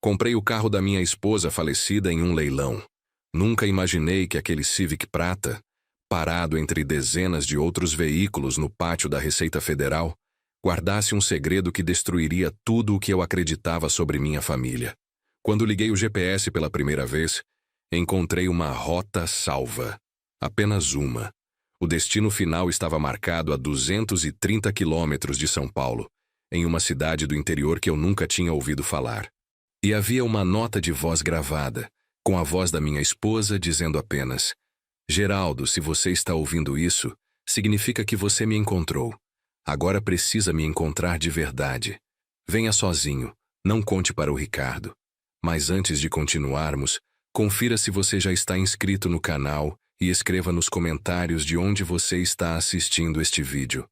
Comprei o carro da minha esposa falecida em um leilão. Nunca imaginei que aquele Civic prata, parado entre dezenas de outros veículos no pátio da Receita Federal, guardasse um segredo que destruiria tudo o que eu acreditava sobre minha família. Quando liguei o GPS pela primeira vez, encontrei uma rota salva. Apenas uma. O destino final estava marcado a 230 quilômetros de São Paulo, em uma cidade do interior que eu nunca tinha ouvido falar. E havia uma nota de voz gravada, com a voz da minha esposa dizendo apenas: Geraldo, se você está ouvindo isso, significa que você me encontrou. Agora precisa me encontrar de verdade. Venha sozinho, não conte para o Ricardo. Mas antes de continuarmos, confira se você já está inscrito no canal e escreva nos comentários de onde você está assistindo este vídeo.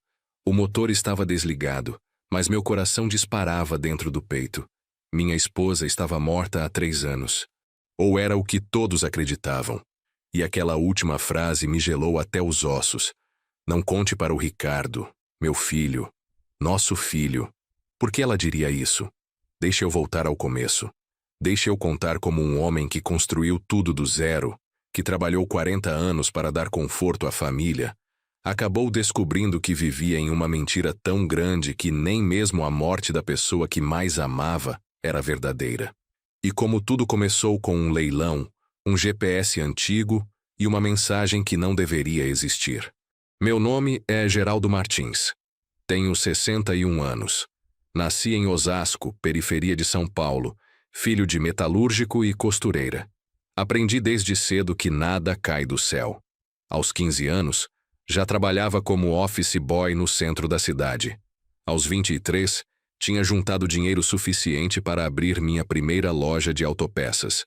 O motor estava desligado, mas meu coração disparava dentro do peito. Minha esposa estava morta há 3 anos. Ou era o que todos acreditavam. E aquela última frase me gelou até os ossos. Não conte para o Ricardo, meu filho, nosso filho. Por que ela diria isso? Deixe eu voltar ao começo. Deixe eu contar como um homem que construiu tudo do zero, que trabalhou 40 anos para dar conforto à família, acabou descobrindo que vivia em uma mentira tão grande que nem mesmo a morte da pessoa que mais amava era verdadeira. E como tudo começou com um leilão, um GPS antigo e uma mensagem que não deveria existir. Meu nome é Geraldo Martins. Tenho 61 anos. Nasci em Osasco, periferia de São Paulo, filho de metalúrgico e costureira. Aprendi desde cedo que nada cai do céu. Aos 15 anos, já trabalhava como office boy no centro da cidade. Aos 23, tinha juntado dinheiro suficiente para abrir minha primeira loja de autopeças.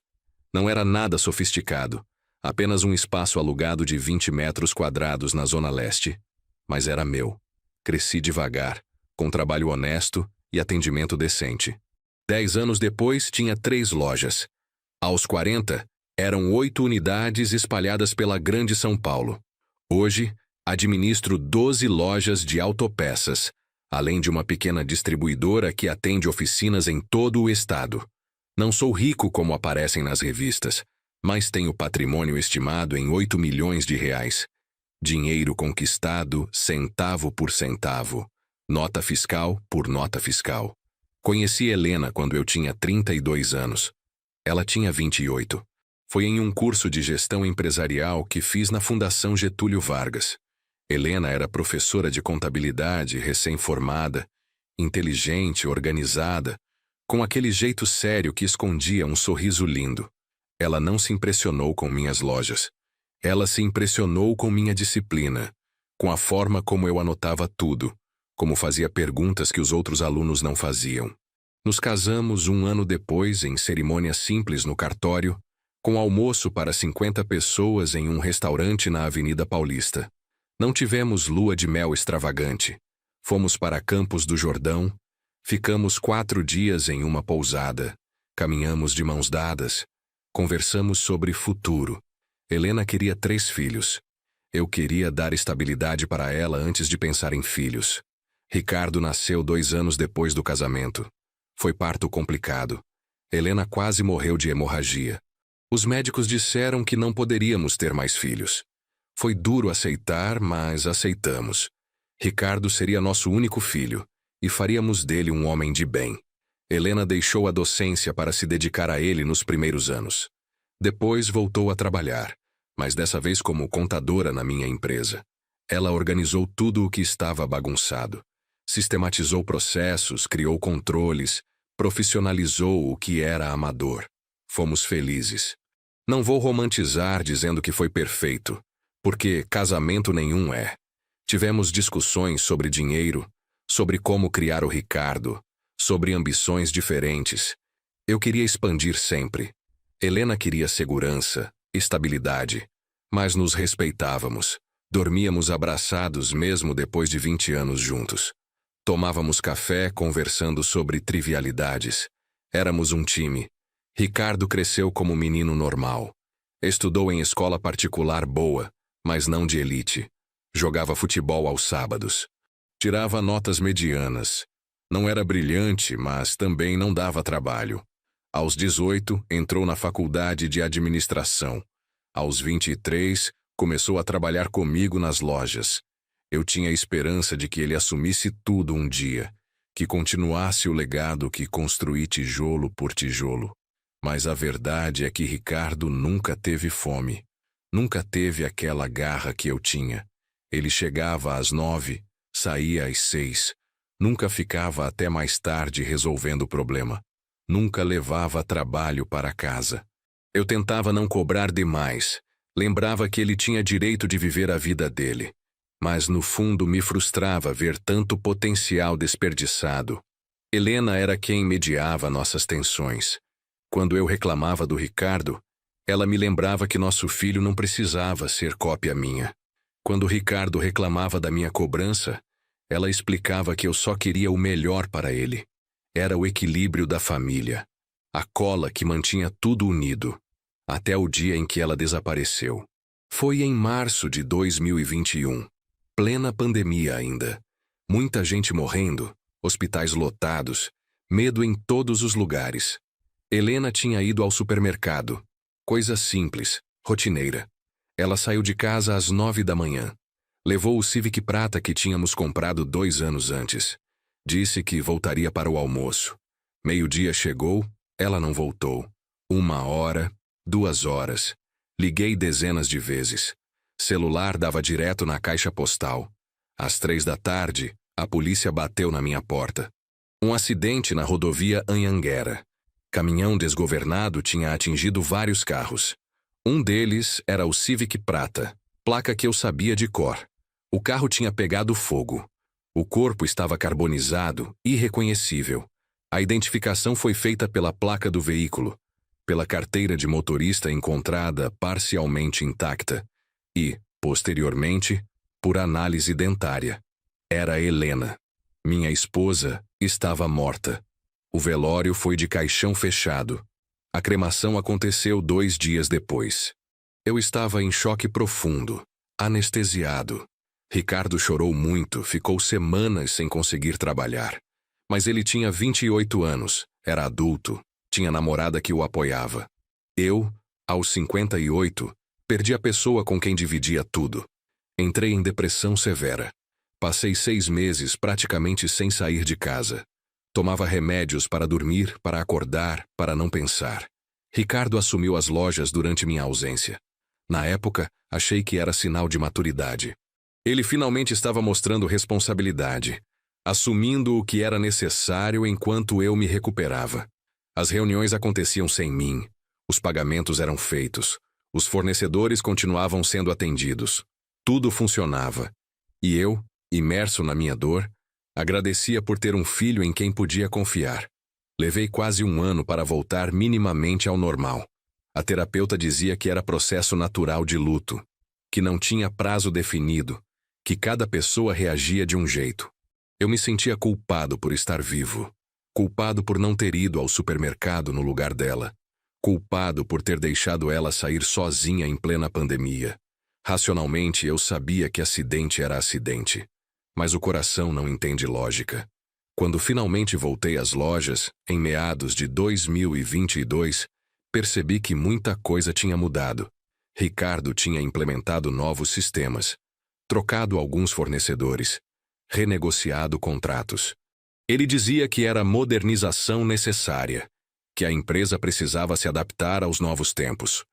Não era nada sofisticado, apenas um espaço alugado de 20 metros quadrados na Zona Leste. Mas era meu. Cresci devagar, com trabalho honesto e atendimento decente. 10 anos depois, tinha 3 lojas. Aos 40, eram 8 unidades espalhadas pela Grande São Paulo. Hoje, administro 12 lojas de autopeças, além de uma pequena distribuidora que atende oficinas em todo o estado. Não sou rico como aparecem nas revistas, mas tenho patrimônio estimado em 8 milhões de reais. Dinheiro conquistado centavo por centavo, nota fiscal por nota fiscal. Conheci Helena quando eu tinha 32 anos. Ela tinha 28. Foi em um curso de gestão empresarial que fiz na Fundação Getúlio Vargas. Helena era professora de contabilidade, recém-formada, inteligente, organizada, com aquele jeito sério que escondia um sorriso lindo. Ela não se impressionou com minhas lojas. Ela se impressionou com minha disciplina, com a forma como eu anotava tudo, como fazia perguntas que os outros alunos não faziam. Nos casamos 1 ano depois, em cerimônia simples no cartório, com almoço para 50 pessoas em um restaurante na Avenida Paulista. Não tivemos lua de mel extravagante. Fomos para Campos do Jordão, ficamos 4 dias em uma pousada, caminhamos de mãos dadas, conversamos sobre futuro. Helena queria 3 filhos. Eu queria dar estabilidade para ela antes de pensar em filhos. Ricardo nasceu 2 anos depois do casamento. Foi parto complicado. Helena quase morreu de hemorragia. Os médicos disseram que não poderíamos ter mais filhos. Foi duro aceitar, mas aceitamos. Ricardo seria nosso único filho, e faríamos dele um homem de bem. Helena deixou a docência para se dedicar a ele nos primeiros anos. Depois voltou a trabalhar, mas dessa vez como contadora na minha empresa. Ela organizou tudo o que estava bagunçado. Sistematizou processos, criou controles, profissionalizou o que era amador. Fomos felizes. Não vou romantizar dizendo que foi perfeito, porque casamento nenhum é. Tivemos discussões sobre dinheiro, sobre como criar o Ricardo, sobre ambições diferentes. Eu queria expandir sempre. Helena queria segurança, estabilidade, mas nos respeitávamos. Dormíamos abraçados mesmo depois de 20 anos juntos. Tomávamos café conversando sobre trivialidades. Éramos um time. Ricardo cresceu como menino normal. Estudou em escola particular boa, mas não de elite. Jogava futebol aos sábados. Tirava notas medianas. Não era brilhante, mas também não dava trabalho. Aos 18, entrou na faculdade de administração. Aos 23, começou a trabalhar comigo nas lojas. Eu tinha a esperança de que ele assumisse tudo um dia, que continuasse o legado que construí tijolo por tijolo. Mas a verdade é que Ricardo nunca teve fome. Nunca teve aquela garra que eu tinha. Ele chegava às 9, saía às 6. Nunca ficava até mais tarde resolvendo o problema. Nunca levava trabalho para casa. Eu tentava não cobrar demais. Lembrava que ele tinha direito de viver a vida dele. Mas no fundo me frustrava ver tanto potencial desperdiçado. Helena era quem mediava nossas tensões. Quando eu reclamava do Ricardo, ela me lembrava que nosso filho não precisava ser cópia minha. Quando o Ricardo reclamava da minha cobrança, ela explicava que eu só queria o melhor para ele. Era o equilíbrio da família, a cola que mantinha tudo unido, até o dia em que ela desapareceu. Foi em março de 2021, plena pandemia ainda. Muita gente morrendo, hospitais lotados, medo em todos os lugares. Helena tinha ido ao supermercado. Coisa simples, rotineira. Ela saiu de casa às 9 da manhã. Levou o Civic prata que tínhamos comprado 2 anos antes. Disse que voltaria para o almoço. Meio-dia chegou, ela não voltou. 1 hora, 2 horas. Liguei dezenas de vezes. Celular dava direto na caixa postal. Às 3 da tarde, a polícia bateu na minha porta. Um acidente na rodovia Anhanguera. Caminhão desgovernado tinha atingido vários carros. Um deles era o Civic prata, placa que eu sabia de cor. O carro tinha pegado fogo. O corpo estava carbonizado, irreconhecível. A identificação foi feita pela placa do veículo, pela carteira de motorista encontrada parcialmente intacta e, posteriormente, por análise dentária. Era Helena. Minha esposa estava morta. O velório foi de caixão fechado. A cremação aconteceu 2 dias depois. Eu estava em choque profundo, anestesiado. Ricardo chorou muito, ficou semanas sem conseguir trabalhar. Mas ele tinha 28 anos, era adulto, tinha namorada que o apoiava. Eu, aos 58, perdi a pessoa com quem dividia tudo. Entrei em depressão severa. Passei 6 meses praticamente sem sair de casa. Tomava remédios para dormir, para acordar, para não pensar. Ricardo assumiu as lojas durante minha ausência. Na época, achei que era sinal de maturidade. Ele finalmente estava mostrando responsabilidade, assumindo o que era necessário enquanto eu me recuperava. As reuniões aconteciam sem mim. Os pagamentos eram feitos. Os fornecedores continuavam sendo atendidos. Tudo funcionava. E eu, imerso na minha dor, agradecia por ter um filho em quem podia confiar. Levei quase 1 ano para voltar minimamente ao normal. A terapeuta dizia que era processo natural de luto, que não tinha prazo definido, que cada pessoa reagia de um jeito. Eu me sentia culpado por estar vivo, culpado por não ter ido ao supermercado no lugar dela, culpado por ter deixado ela sair sozinha em plena pandemia. Racionalmente, eu sabia que acidente era acidente. Mas o coração não entende lógica. Quando finalmente voltei às lojas, em meados de 2022, percebi que muita coisa tinha mudado. Ricardo tinha implementado novos sistemas, trocado alguns fornecedores, renegociado contratos. Ele dizia que era modernização necessária, que a empresa precisava se adaptar aos novos tempos.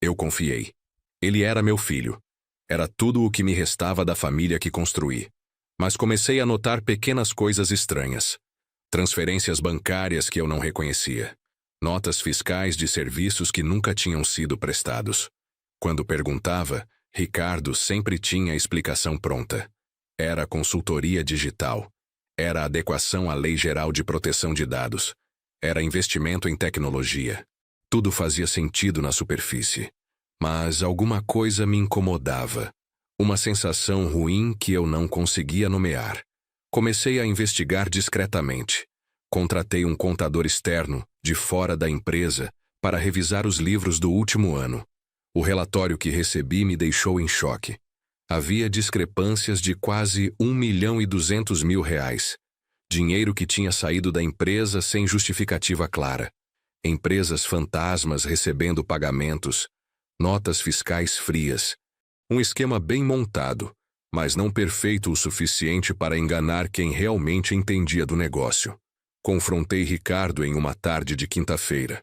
Eu confiei. Ele era meu filho. Era tudo o que me restava da família que construí. Mas comecei a notar pequenas coisas estranhas. Transferências bancárias que eu não reconhecia. Notas fiscais de serviços que nunca tinham sido prestados. Quando perguntava, Ricardo sempre tinha a explicação pronta. Era consultoria digital. Era adequação à Lei Geral de Proteção de Dados. Era investimento em tecnologia. Tudo fazia sentido na superfície. Mas alguma coisa me incomodava. Uma sensação ruim que eu não conseguia nomear. Comecei a investigar discretamente. Contratei um contador externo, de fora da empresa, para revisar os livros do último ano. O relatório que recebi me deixou em choque. Havia discrepâncias de quase R$ 1.200.000. Dinheiro que tinha saído da empresa sem justificativa clara. empresas fantasmas recebendo pagamentos, notas fiscais frias. Um esquema bem montado, mas não perfeito o suficiente para enganar quem realmente entendia do negócio. Confrontei Ricardo em uma tarde de quinta-feira.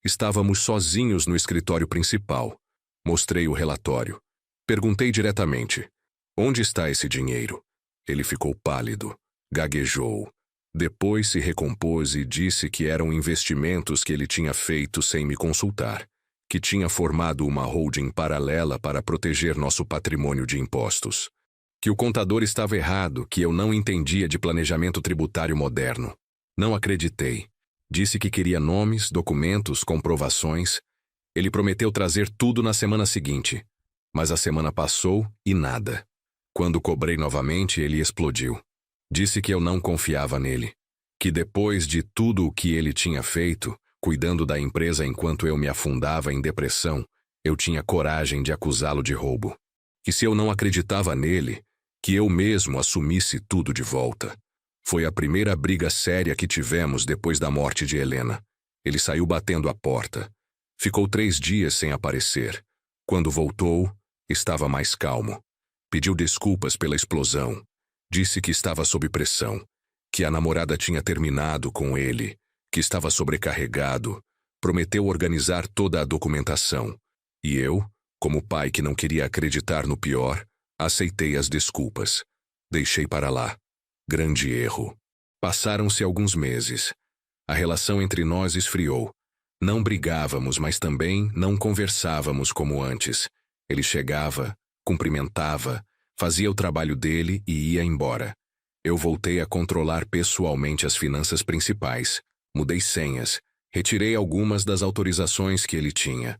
Estávamos sozinhos no escritório principal. Mostrei o relatório. Perguntei diretamente: onde está esse dinheiro? Ele ficou pálido, gaguejou. Depois se recompôs e disse que eram investimentos que ele tinha feito sem me consultar, que tinha formado uma holding paralela para proteger nosso patrimônio de impostos, que o contador estava errado, que eu não entendia de planejamento tributário moderno. Não acreditei. Disse que queria nomes, documentos, comprovações. Ele prometeu trazer tudo na semana seguinte, mas a semana passou e nada. Quando cobrei novamente, ele explodiu. Disse que eu não confiava nele, que depois de tudo o que ele tinha feito, cuidando da empresa enquanto eu me afundava em depressão, eu tinha coragem de acusá-lo de roubo. Que se eu não acreditava nele, que eu mesmo assumisse tudo de volta. Foi a primeira briga séria que tivemos depois da morte de Helena. Ele saiu batendo a porta. Ficou 3 dias sem aparecer. Quando voltou, estava mais calmo. Pediu desculpas pela explosão. Disse que estava sob pressão, que a namorada tinha terminado com ele, que estava sobrecarregado. Prometeu organizar toda a documentação. E eu, como pai que não queria acreditar no pior, aceitei as desculpas. Deixei para lá. Grande erro. Passaram-se alguns meses. A relação entre nós esfriou. Não brigávamos, mas também não conversávamos como antes. Ele chegava, cumprimentava, fazia o trabalho dele e ia embora. Eu voltei a controlar pessoalmente as finanças principais. Mudei senhas. Retirei algumas das autorizações que ele tinha.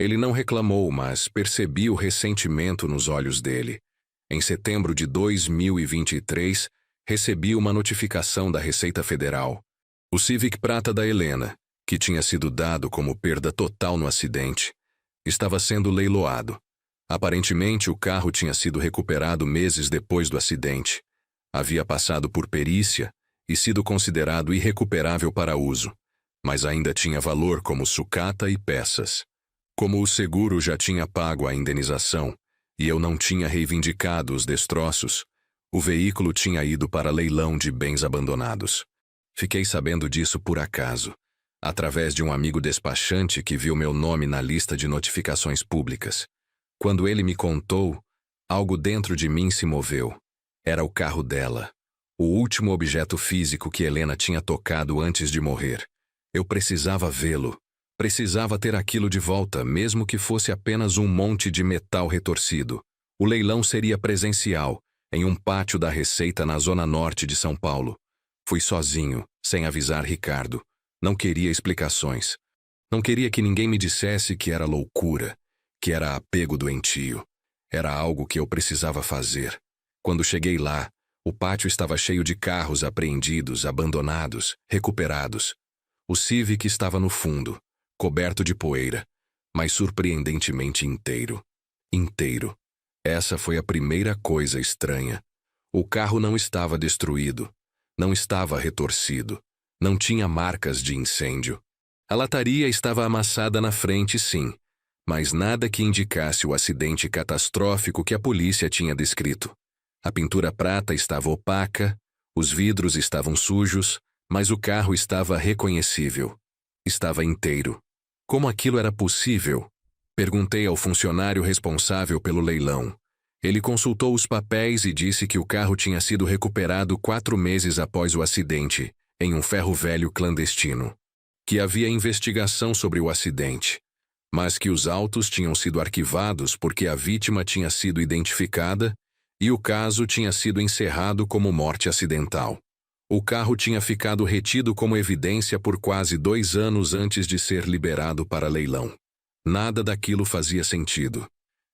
Ele não reclamou, mas percebi o ressentimento nos olhos dele. Em setembro de 2023, recebi uma notificação da Receita Federal. O Civic prata da Helena, que tinha sido dado como perda total no acidente, estava sendo leiloado. Aparentemente, o carro tinha sido recuperado meses depois do acidente. Havia passado por perícia e sido considerado irrecuperável para uso, mas ainda tinha valor como sucata e peças. Como o seguro já tinha pago a indenização e eu não tinha reivindicado os destroços, o veículo tinha ido para leilão de bens abandonados. Fiquei sabendo disso por acaso, através de um amigo despachante que viu meu nome na lista de notificações públicas. Quando ele me contou, algo dentro de mim se moveu. Era o carro dela, o último objeto físico que Helena tinha tocado antes de morrer. Eu precisava vê-lo. Precisava ter aquilo de volta, mesmo que fosse apenas um monte de metal retorcido. O leilão seria presencial, em um pátio da Receita na zona norte de São Paulo. Fui sozinho, sem avisar Ricardo. Não queria explicações. Não queria que ninguém me dissesse que era loucura, que era apego doentio. Era algo que eu precisava fazer. Quando cheguei lá, o pátio estava cheio de carros apreendidos, abandonados, recuperados. O Civic estava no fundo, coberto de poeira, mas surpreendentemente inteiro. Inteiro. Essa foi a primeira coisa estranha. O carro não estava destruído, não estava retorcido, não tinha marcas de incêndio. A lataria estava amassada na frente, sim, mas nada que indicasse o acidente catastrófico que a polícia tinha descrito. A pintura prata estava opaca, os vidros estavam sujos, mas o carro estava reconhecível. Estava inteiro. Como aquilo era possível? Perguntei ao funcionário responsável pelo leilão. Ele consultou os papéis e disse que o carro tinha sido recuperado 4 meses após o acidente, em um ferro velho clandestino. Que havia investigação sobre o acidente, mas que os autos tinham sido arquivados porque a vítima tinha sido identificada e o caso tinha sido encerrado como morte acidental. O carro tinha ficado retido como evidência por quase 2 anos antes de ser liberado para leilão. Nada daquilo fazia sentido.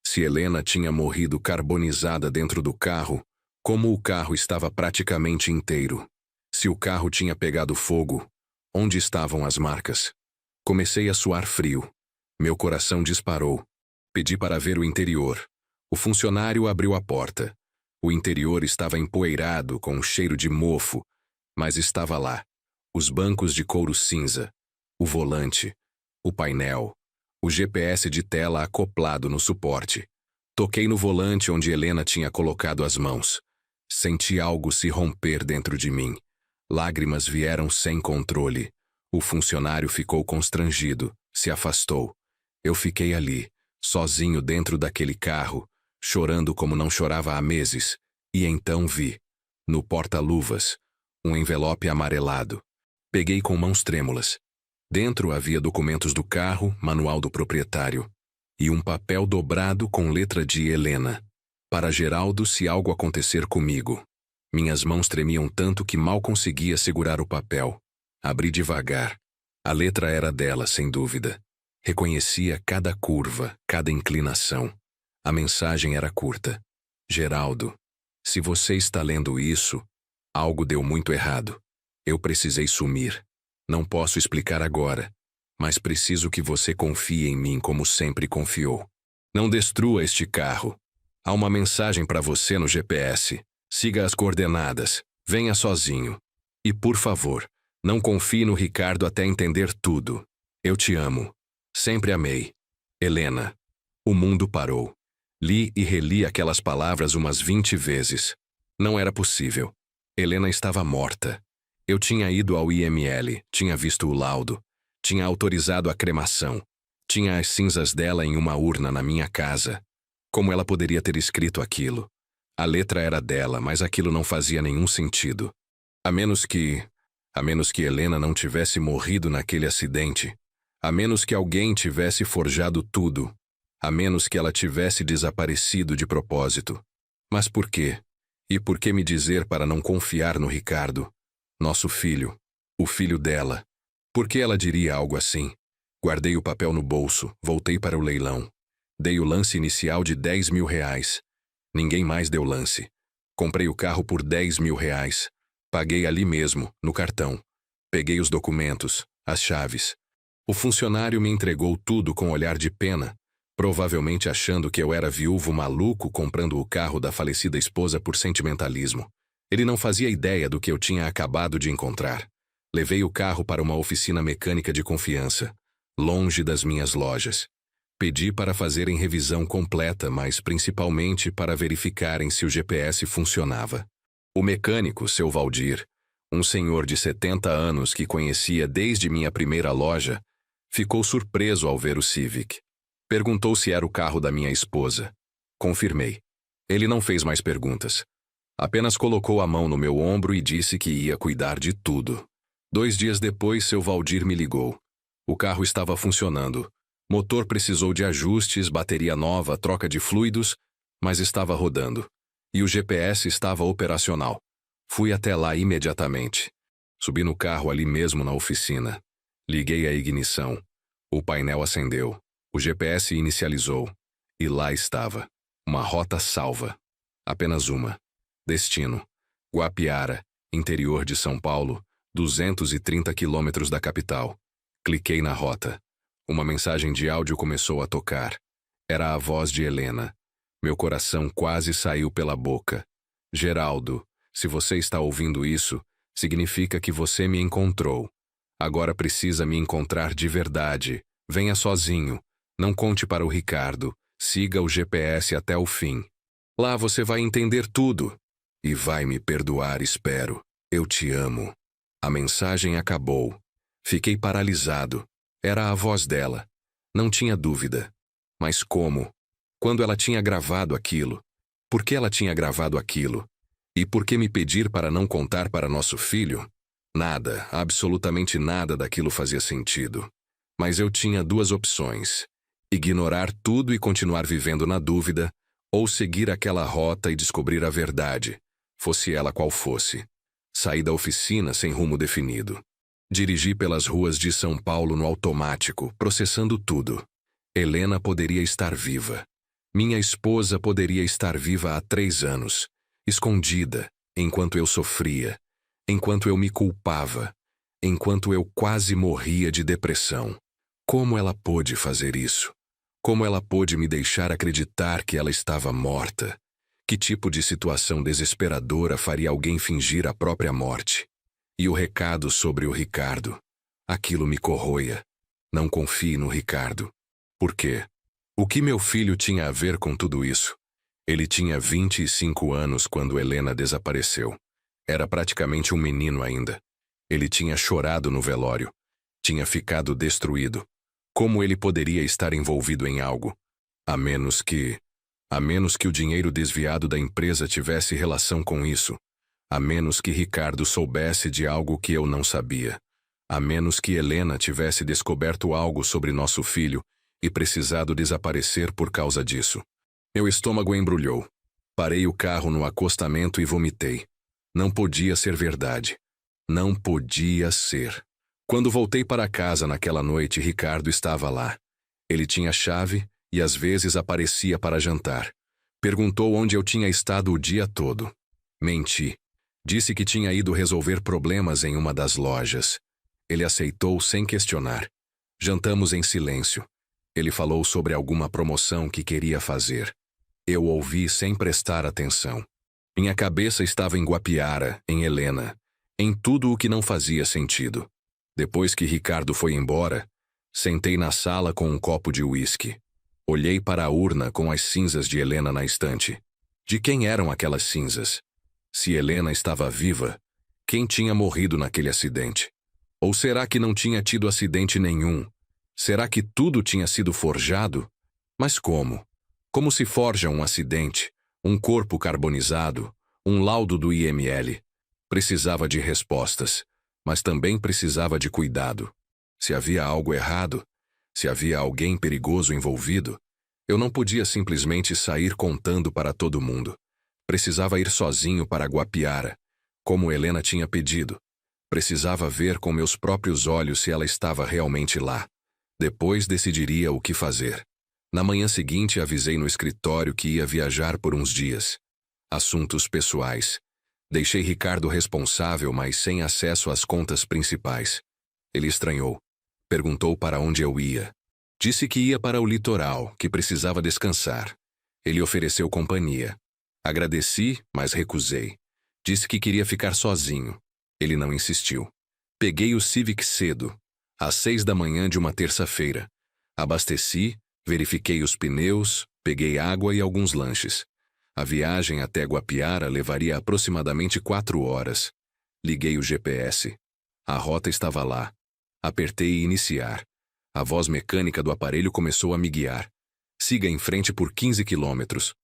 Se Helena tinha morrido carbonizada dentro do carro, como o carro estava praticamente inteiro? Se o carro tinha pegado fogo, onde estavam as marcas? Comecei a suar frio. Meu coração disparou. Pedi para ver o interior. O funcionário abriu a porta. O interior estava empoeirado, com um cheiro de mofo, mas estava lá. Os bancos de couro cinza, o volante, o painel, o GPS de tela acoplado no suporte. Toquei no volante onde Helena tinha colocado as mãos. Senti algo se romper dentro de mim. Lágrimas vieram sem controle. O funcionário ficou constrangido, se afastou. Eu fiquei ali, sozinho dentro daquele carro, chorando como não chorava há meses, e então vi, no porta-luvas, um envelope amarelado. Peguei com mãos trêmulas. Dentro havia documentos do carro, manual do proprietário, e um papel dobrado com letra de Helena. Para Geraldo se algo acontecer comigo. Minhas mãos tremiam tanto que mal conseguia segurar o papel. Abri devagar. A letra era dela, sem dúvida. Reconhecia cada curva, cada inclinação. A mensagem era curta. Geraldo, se você está lendo isso, algo deu muito errado. Eu precisei sumir. Não posso explicar agora, mas preciso que você confie em mim como sempre confiou. Não destrua este carro. Há uma mensagem para você no GPS. Siga as coordenadas. Venha sozinho. E, por favor, não confie no Ricardo até entender tudo. Eu te amo. Sempre amei. Helena. O mundo parou. Li e reli aquelas palavras umas 20 vezes. Não era possível. Helena estava morta. Eu tinha ido ao IML, tinha visto o laudo, tinha autorizado a cremação, tinha as cinzas dela em uma urna na minha casa. Como ela poderia ter escrito aquilo? A letra era dela, mas aquilo não fazia nenhum sentido. A menos que Helena não tivesse morrido naquele acidente. A menos que alguém tivesse forjado tudo. A menos que ela tivesse desaparecido de propósito. Mas por quê? E por que me dizer para não confiar no Ricardo? Nosso filho. O filho dela. Por que ela diria algo assim? Guardei o papel no bolso, voltei para o leilão. Dei o lance inicial de R$10.000. Ninguém mais deu lance. Comprei o carro por R$10.000. Paguei ali mesmo, no cartão. Peguei os documentos, as chaves. O funcionário me entregou tudo com olhar de pena, provavelmente achando que eu era viúvo maluco comprando o carro da falecida esposa por sentimentalismo. Ele não fazia ideia do que eu tinha acabado de encontrar. Levei o carro para uma oficina mecânica de confiança, longe das minhas lojas. Pedi para fazerem revisão completa, mas principalmente para verificarem se o GPS funcionava. O mecânico, seu Valdir, um senhor de 70 anos que conhecia desde minha primeira loja, ficou surpreso ao ver o Civic. Perguntou se era o carro da minha esposa. Confirmei. Ele não fez mais perguntas. Apenas colocou a mão no meu ombro e disse que ia cuidar de tudo. 2 dias depois, seu Valdir me ligou. O carro estava funcionando. Motor precisou de ajustes, bateria nova, troca de fluidos, mas estava rodando. E o GPS estava operacional. Fui até lá imediatamente. Subi no carro ali mesmo na oficina. Liguei a ignição. O painel acendeu. O GPS inicializou. E lá estava. Uma rota salva. Apenas uma. Destino: Guapiara, interior de São Paulo, 230 quilômetros da capital. Cliquei na rota. Uma mensagem de áudio começou a tocar. Era a voz de Helena. Meu coração quase saiu pela boca. Geraldo, se você está ouvindo isso, significa que você me encontrou. Agora precisa me encontrar de verdade. Venha sozinho. Não conte para o Ricardo. Siga o GPS até o fim. Lá você vai entender tudo. E vai me perdoar, espero. Eu te amo. A mensagem acabou. Fiquei paralisado. Era a voz dela. Não tinha dúvida. Mas como? Quando ela tinha gravado aquilo? Por que ela tinha gravado aquilo? E por que me pedir para não contar para nosso filho? Nada, absolutamente nada daquilo fazia sentido. Mas eu tinha 2 opções. Ignorar tudo e continuar vivendo na dúvida, ou seguir aquela rota e descobrir a verdade, fosse ela qual fosse. Saí da oficina sem rumo definido. Dirigi pelas ruas de São Paulo no automático, processando tudo. Helena poderia estar viva. Minha esposa poderia estar viva há 3 anos, escondida, enquanto eu sofria, enquanto eu me culpava, enquanto eu quase morria de depressão. Como ela pôde fazer isso? Como ela pôde me deixar acreditar que ela estava morta? Que tipo de situação desesperadora faria alguém fingir a própria morte? E o recado sobre o Ricardo? Aquilo me corroía. Não confie no Ricardo. Por quê? O que meu filho tinha a ver com tudo isso? Ele tinha 25 anos quando Helena desapareceu. Era praticamente um menino ainda. Ele tinha chorado no velório. Tinha ficado destruído. Como ele poderia estar envolvido em algo? A menos que o dinheiro desviado da empresa tivesse relação com isso. A menos que Ricardo soubesse de algo que eu não sabia. A menos que Helena tivesse descoberto algo sobre nosso filho e precisado desaparecer por causa disso. Meu estômago embrulhou. Parei o carro no acostamento e vomitei. Não podia ser verdade. Não podia ser. Quando voltei para casa naquela noite, Ricardo estava lá. Ele tinha chave e às vezes aparecia para jantar. Perguntou onde eu tinha estado o dia todo. Menti. Disse que tinha ido resolver problemas em uma das lojas. Ele aceitou sem questionar. Jantamos em silêncio. Ele falou sobre alguma promoção que queria fazer. Eu ouvi sem prestar atenção. Minha cabeça estava em Guapiara, em Helena, em tudo o que não fazia sentido. Depois que Ricardo foi embora, sentei na sala com um copo de uísque. Olhei para a urna com as cinzas de Helena na estante. De quem eram aquelas cinzas? Se Helena estava viva, quem tinha morrido naquele acidente? Ou será que não tinha tido acidente nenhum? Será que tudo tinha sido forjado? Mas como? Como se forja um acidente, um corpo carbonizado, um laudo do IML? Precisava de respostas, mas também precisava de cuidado. Se havia algo errado, se havia alguém perigoso envolvido, eu não podia simplesmente sair contando para todo mundo. Precisava ir sozinho para Guapiara, como Helena tinha pedido. Precisava ver com meus próprios olhos se ela estava realmente lá. Depois decidiria o que fazer. Na manhã seguinte avisei no escritório que ia viajar por uns dias. Assuntos pessoais. Deixei Ricardo responsável, mas sem acesso às contas principais. Ele estranhou. Perguntou para onde eu ia. Disse que ia para o litoral, que precisava descansar. Ele ofereceu companhia. Agradeci, mas recusei. Disse que queria ficar sozinho. Ele não insistiu. Peguei o Civic cedo, às 6 da manhã de uma terça-feira. Abasteci, verifiquei os pneus, peguei água e alguns lanches. A viagem até Guapiara levaria aproximadamente 4 horas. Liguei o GPS. A rota estava lá. Apertei iniciar. A voz mecânica do aparelho começou a me guiar. Siga em frente por 15 quilômetros.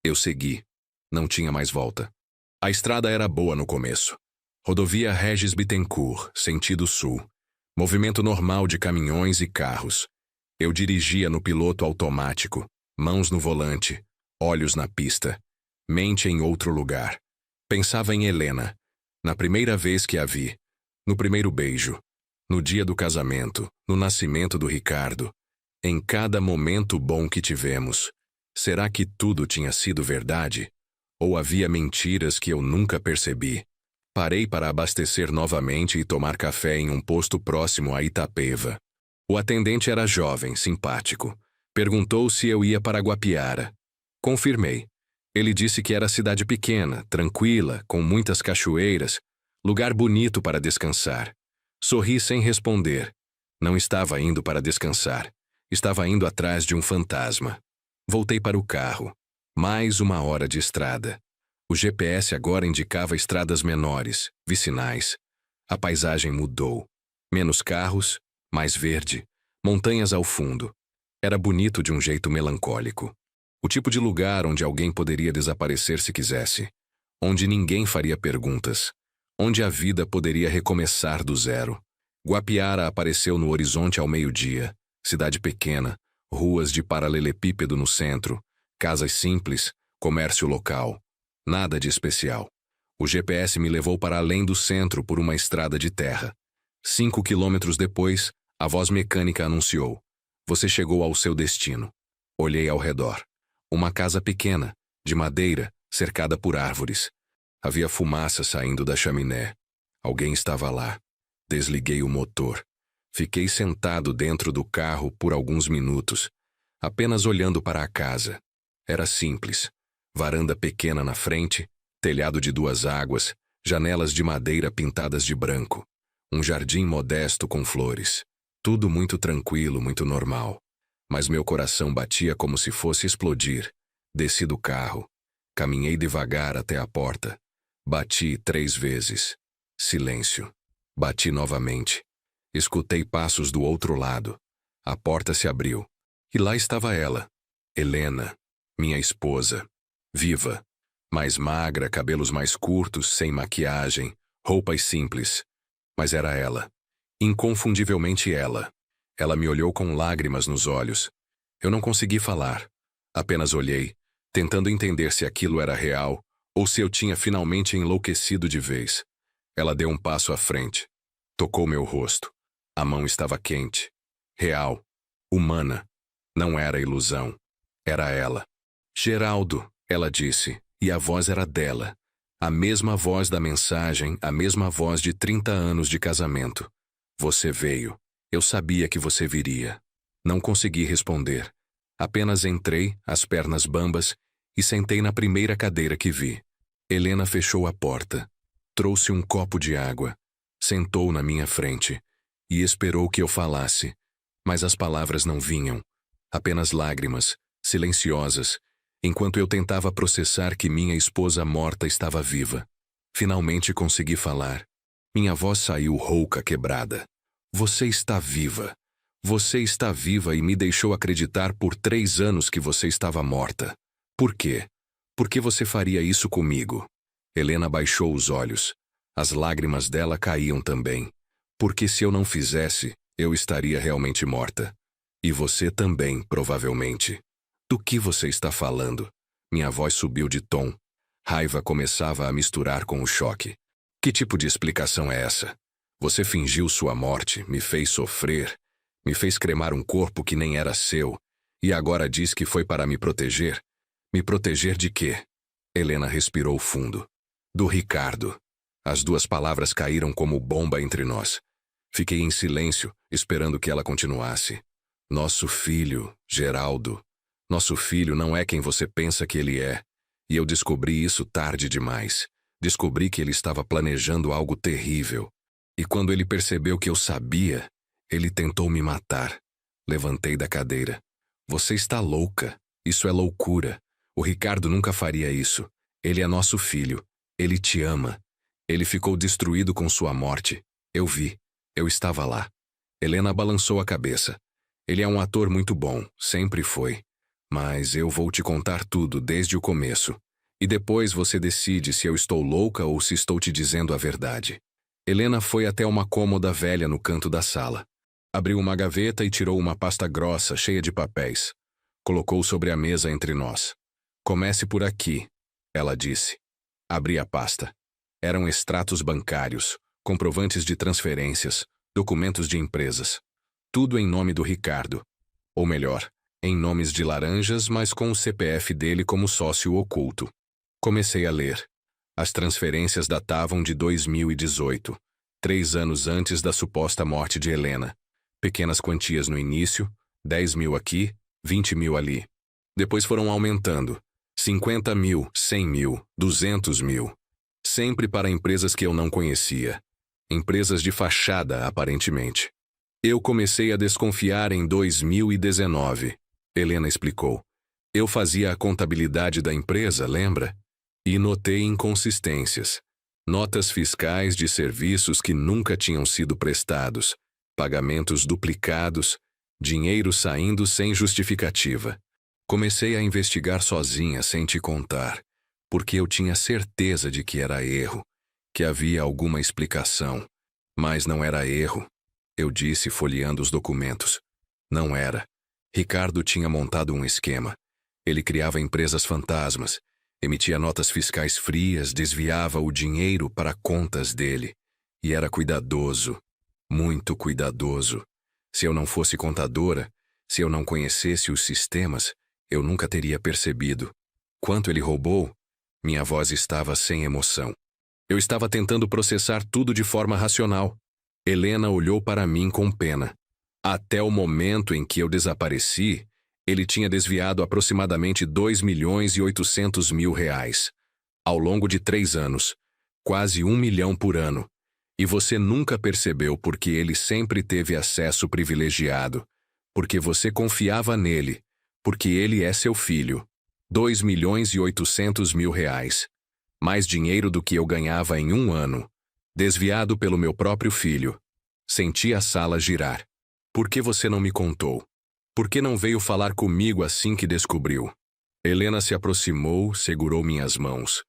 Eu segui. Não tinha mais volta. A estrada era boa no começo. Rodovia Regis Bittencourt, sentido sul. Movimento normal de caminhões e carros. Eu dirigia no piloto automático, mãos no volante, olhos na pista, mente em outro lugar. Pensava em Helena, na primeira vez que a vi, no primeiro beijo, no dia do casamento, no nascimento do Ricardo, em cada momento bom que tivemos. Será que tudo tinha sido verdade? Ou havia mentiras que eu nunca percebi? Parei para abastecer novamente e tomar café em um posto próximo a Itapeva. O atendente era jovem, simpático. Perguntou se eu ia para Guapiara. Confirmei. Ele disse que era cidade pequena, tranquila, com muitas cachoeiras, lugar bonito para descansar. Sorri sem responder. Não estava indo para descansar. Estava indo atrás de um fantasma. Voltei para o carro. Mais uma hora de estrada. O GPS agora indicava estradas menores, vicinais. A paisagem mudou. Menos carros, mais verde, montanhas ao fundo. Era bonito de um jeito melancólico. O tipo de lugar onde alguém poderia desaparecer se quisesse. Onde ninguém faria perguntas. Onde a vida poderia recomeçar do zero. Guapiara apareceu no horizonte ao meio-dia. Cidade pequena, ruas de paralelepípedo no centro, casas simples, comércio local. Nada de especial. O GPS me levou para além do centro por uma estrada de terra. 5 quilômetros depois, a voz mecânica anunciou. Você chegou ao seu destino. Olhei ao redor. Uma casa pequena, de madeira, cercada por árvores. Havia fumaça saindo da chaminé. Alguém estava lá. Desliguei o motor. Fiquei sentado dentro do carro por alguns minutos, apenas olhando para a casa. Era simples. Varanda pequena na frente, telhado de 2 águas, janelas de madeira pintadas de branco. Um jardim modesto com flores. Tudo muito tranquilo, muito normal. Mas meu coração batia como se fosse explodir. Desci do carro. Caminhei devagar até a porta. Bati 3 vezes. Silêncio. Bati novamente. Escutei passos do outro lado. A porta se abriu. E lá estava ela. Helena, minha esposa. Viva. Mais magra, cabelos mais curtos, sem maquiagem, roupas simples. Mas era ela. Inconfundivelmente ela. Ela me olhou com lágrimas nos olhos. Eu não consegui falar. Apenas olhei, tentando entender se aquilo era real ou se eu tinha finalmente enlouquecido de vez. Ela deu um passo à frente. Tocou meu rosto. A mão estava quente. Real. Humana. Não era ilusão. Era ela. Geraldo, ela disse, e a voz era dela. A mesma voz da mensagem, a mesma voz de 30 anos de casamento. Você veio. Eu sabia que você viria. Não consegui responder. Apenas entrei, as pernas bambas, e sentei na primeira cadeira que vi. Helena fechou a porta. Trouxe um copo de água. Sentou na minha frente. E esperou que eu falasse. Mas as palavras não vinham. Apenas lágrimas, silenciosas, enquanto eu tentava processar que minha esposa morta estava viva. Finalmente consegui falar. Minha voz saiu rouca, quebrada. Você está viva. Você está viva e me deixou acreditar por 3 anos que você estava morta. Por quê? Por que você faria isso comigo? Helena baixou os olhos. As lágrimas dela caíam também. Porque se eu não fizesse, eu estaria realmente morta. E você também, provavelmente. Do que você está falando? Minha voz subiu de tom. Raiva começava a misturar com o choque. Que tipo de explicação é essa? Você fingiu sua morte, me fez sofrer, me fez cremar um corpo que nem era seu, e agora diz que foi para me proteger? Me proteger de quê? Helena respirou fundo. Do Ricardo. As 2 palavras caíram como bomba entre nós. Fiquei em silêncio, esperando que ela continuasse. Nosso filho, Geraldo. Nosso filho não é quem você pensa que ele é. E eu descobri isso tarde demais. Descobri que ele estava planejando algo terrível. E quando ele percebeu que eu sabia, ele tentou me matar. Levantei da cadeira. Você está louca. Isso é loucura. O Ricardo nunca faria isso. Ele é nosso filho. Ele te ama. Ele ficou destruído com sua morte. Eu vi. Eu estava lá. Helena balançou a cabeça. Ele é um ator muito bom. Sempre foi. Mas eu vou te contar tudo desde o começo. E depois você decide se eu estou louca ou se estou te dizendo a verdade. Helena foi até uma cômoda velha no canto da sala. Abriu uma gaveta e tirou uma pasta grossa, cheia de papéis. Colocou sobre a mesa entre nós. Comece por aqui, ela disse. Abri a pasta. Eram extratos bancários, comprovantes de transferências, documentos de empresas. Tudo em nome do Ricardo. Ou melhor, em nomes de laranjas, mas com o CPF dele como sócio oculto. Comecei a ler. As transferências datavam de 2018, 3 anos antes da suposta morte de Helena. Pequenas quantias no início, 10 mil aqui, 20 mil ali. Depois foram aumentando, 50 mil, 100 mil, 200 mil. Sempre para empresas que eu não conhecia. Empresas de fachada, aparentemente. Eu comecei a desconfiar em 2019, Helena explicou. Eu fazia a contabilidade da empresa, lembra? E notei inconsistências. Notas fiscais de serviços que nunca tinham sido prestados, pagamentos duplicados, dinheiro saindo sem justificativa. Comecei a investigar sozinha, sem te contar, porque eu tinha certeza de que era erro, que havia alguma explicação. Mas não era erro, eu disse folheando os documentos. Não era. Ricardo tinha montado um esquema. Ele criava empresas fantasmas, emitia notas fiscais frias, desviava o dinheiro para contas dele. E era cuidadoso, muito cuidadoso. Se eu não fosse contadora, se eu não conhecesse os sistemas, eu nunca teria percebido. Quanto ele roubou? Minha voz estava sem emoção. Eu estava tentando processar tudo de forma racional. Helena olhou para mim com pena. Até o momento em que eu desapareci, ele tinha desviado aproximadamente 2.800.000 reais. Ao longo de 3 anos. Quase 1 milhão por ano. E você nunca percebeu porque ele sempre teve acesso privilegiado, porque você confiava nele, porque ele é seu filho. 2.800.000 reais. Mais dinheiro do que eu ganhava em um ano. Desviado pelo meu próprio filho. Senti a sala girar. Por que você não me contou? Por que não veio falar comigo assim que descobriu? Helena se aproximou, segurou minhas mãos.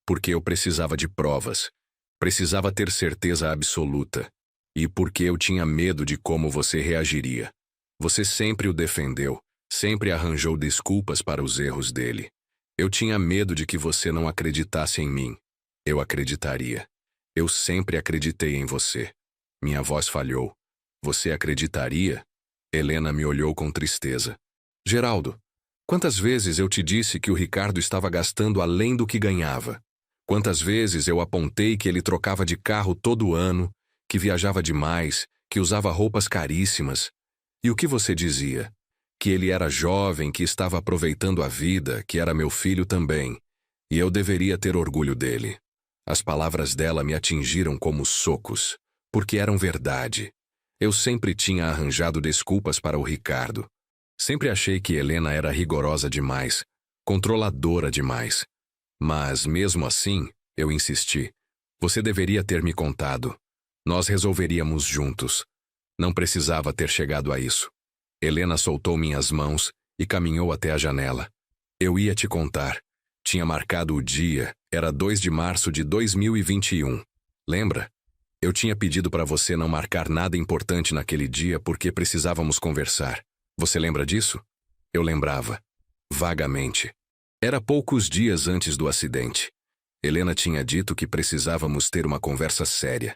Porque eu precisava de provas. Precisava ter certeza absoluta. E porque eu tinha medo de como você reagiria. Você sempre o defendeu, sempre arranjou desculpas para os erros dele. Eu tinha medo de que você não acreditasse em mim. Eu acreditaria. Eu sempre acreditei em você. Minha voz falhou. Você acreditaria? Helena me olhou com tristeza. Geraldo, quantas vezes eu te disse que o Ricardo estava gastando além do que ganhava? Quantas vezes eu apontei que ele trocava de carro todo ano, que viajava demais, que usava roupas caríssimas? E o que você dizia? Que ele era jovem, que estava aproveitando a vida, que era meu filho também. E eu deveria ter orgulho dele. As palavras dela me atingiram como socos, porque eram verdade. Eu sempre tinha arranjado desculpas para o Ricardo. Sempre achei que Helena era rigorosa demais, controladora demais. Mas, mesmo assim, eu insisti. Você deveria ter me contado. Nós resolveríamos juntos. Não precisava ter chegado a isso. Helena soltou minhas mãos e caminhou até a janela. Eu ia te contar. Tinha marcado o dia, era 2 de março de 2021. Lembra? Eu tinha pedido para você não marcar nada importante naquele dia porque precisávamos conversar. Você lembra disso? Eu lembrava. Vagamente. Era poucos dias antes do acidente. Helena tinha dito que precisávamos ter uma conversa séria.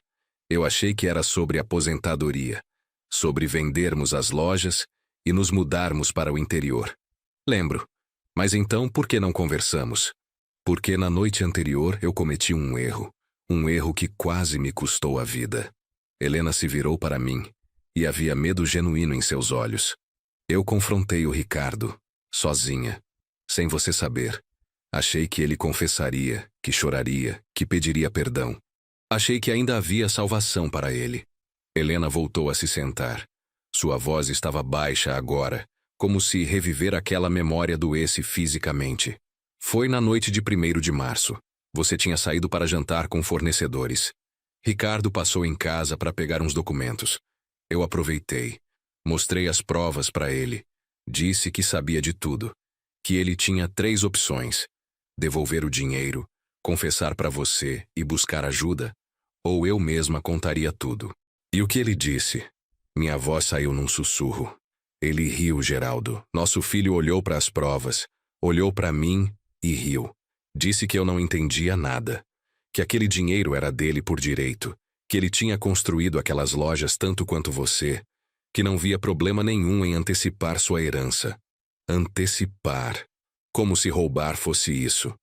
Eu achei que era sobre aposentadoria, sobre vendermos as lojas e nos mudarmos para o interior. Lembro. Mas então por que não conversamos? Porque na noite anterior eu cometi um erro que quase me custou a vida. Helena se virou para mim e havia medo genuíno em seus olhos. Eu confrontei o Ricardo, sozinha. Sem você saber. Achei que ele confessaria, que choraria, que pediria perdão. Achei que ainda havia salvação para ele. Helena voltou a se sentar. Sua voz estava baixa agora, como se reviver aquela memória doesse fisicamente. Foi na noite de 1º de março. Você tinha saído para jantar com fornecedores. Ricardo passou em casa para pegar uns documentos. Eu aproveitei. Mostrei as provas para ele. Disse que sabia de tudo. Que ele tinha 3 opções: devolver o dinheiro, confessar para você e buscar ajuda, ou eu mesma contaria tudo. E o que ele disse? Minha voz saiu num sussurro. Ele riu, Geraldo. Nosso filho olhou para as provas, olhou para mim e riu. Disse que eu não entendia nada, que aquele dinheiro era dele por direito, que ele tinha construído aquelas lojas tanto quanto você, que não via problema nenhum em antecipar sua herança. Antecipar. Como se roubar fosse isso.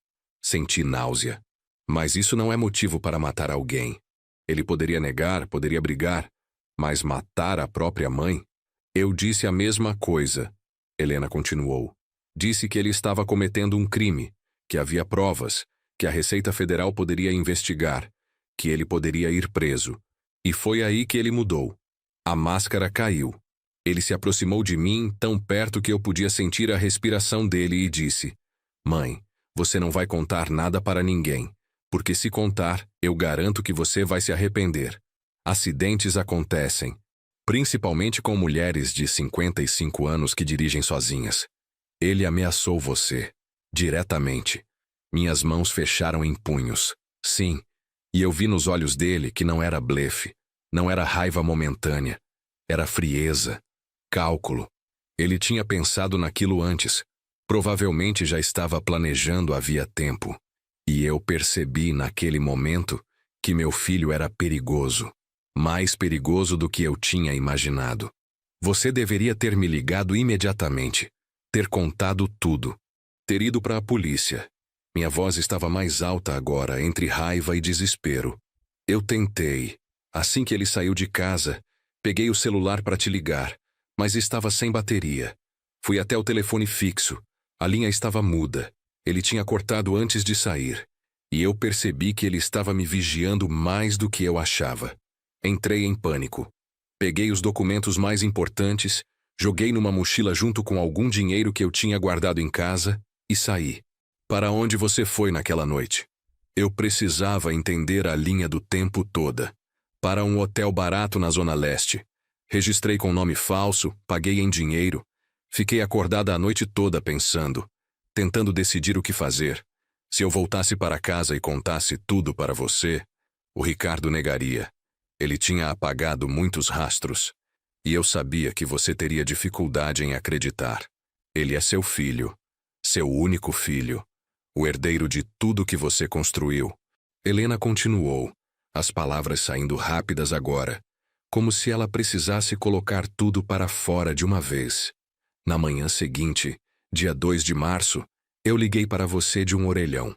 Senti náusea. Mas isso não é motivo para matar alguém. Ele poderia negar, poderia brigar, mas matar a própria mãe? Eu disse a mesma coisa. Helena continuou. Disse que ele estava cometendo um crime, que havia provas, que a Receita Federal poderia investigar, que ele poderia ir preso. E foi aí que ele mudou. A máscara caiu. Ele se aproximou de mim, tão perto que eu podia sentir a respiração dele e disse: Mãe, você não vai contar nada para ninguém, porque se contar, eu garanto que você vai se arrepender. Acidentes acontecem, principalmente com mulheres de 55 anos que dirigem sozinhas. Ele ameaçou você, diretamente. Minhas mãos fecharam em punhos. Sim, e eu vi nos olhos dele que não era blefe, não era raiva momentânea, era frieza. Cálculo. Ele tinha pensado naquilo antes. Provavelmente já estava planejando havia tempo. E eu percebi naquele momento que meu filho era perigoso. Mais perigoso do que eu tinha imaginado. Você deveria ter me ligado imediatamente. Ter contado tudo. Ter ido para a polícia. Minha voz estava mais alta agora, entre raiva e desespero. Eu tentei. Assim que ele saiu de casa, peguei o celular para te ligar. Mas estava sem bateria. Fui até o telefone fixo. A linha estava muda. Ele tinha cortado antes de sair. E eu percebi que ele estava me vigiando mais do que eu achava. Entrei em pânico. Peguei os documentos mais importantes, joguei numa mochila junto com algum dinheiro que eu tinha guardado em casa e saí. Para onde você foi naquela noite? Eu precisava entender a linha do tempo toda. Para um hotel barato na Zona Leste. Registrei com nome falso, paguei em dinheiro. Fiquei acordada a noite toda pensando, tentando decidir o que fazer. Se eu voltasse para casa e contasse tudo para você, o Ricardo negaria. Ele tinha apagado muitos rastros. E eu sabia que você teria dificuldade em acreditar. Ele é seu filho. Seu único filho. O herdeiro de tudo que você construiu. Helena continuou, as palavras saindo rápidas agora, como se ela precisasse colocar tudo para fora de uma vez. Na manhã seguinte, dia 2 de março, eu liguei para você de um orelhão.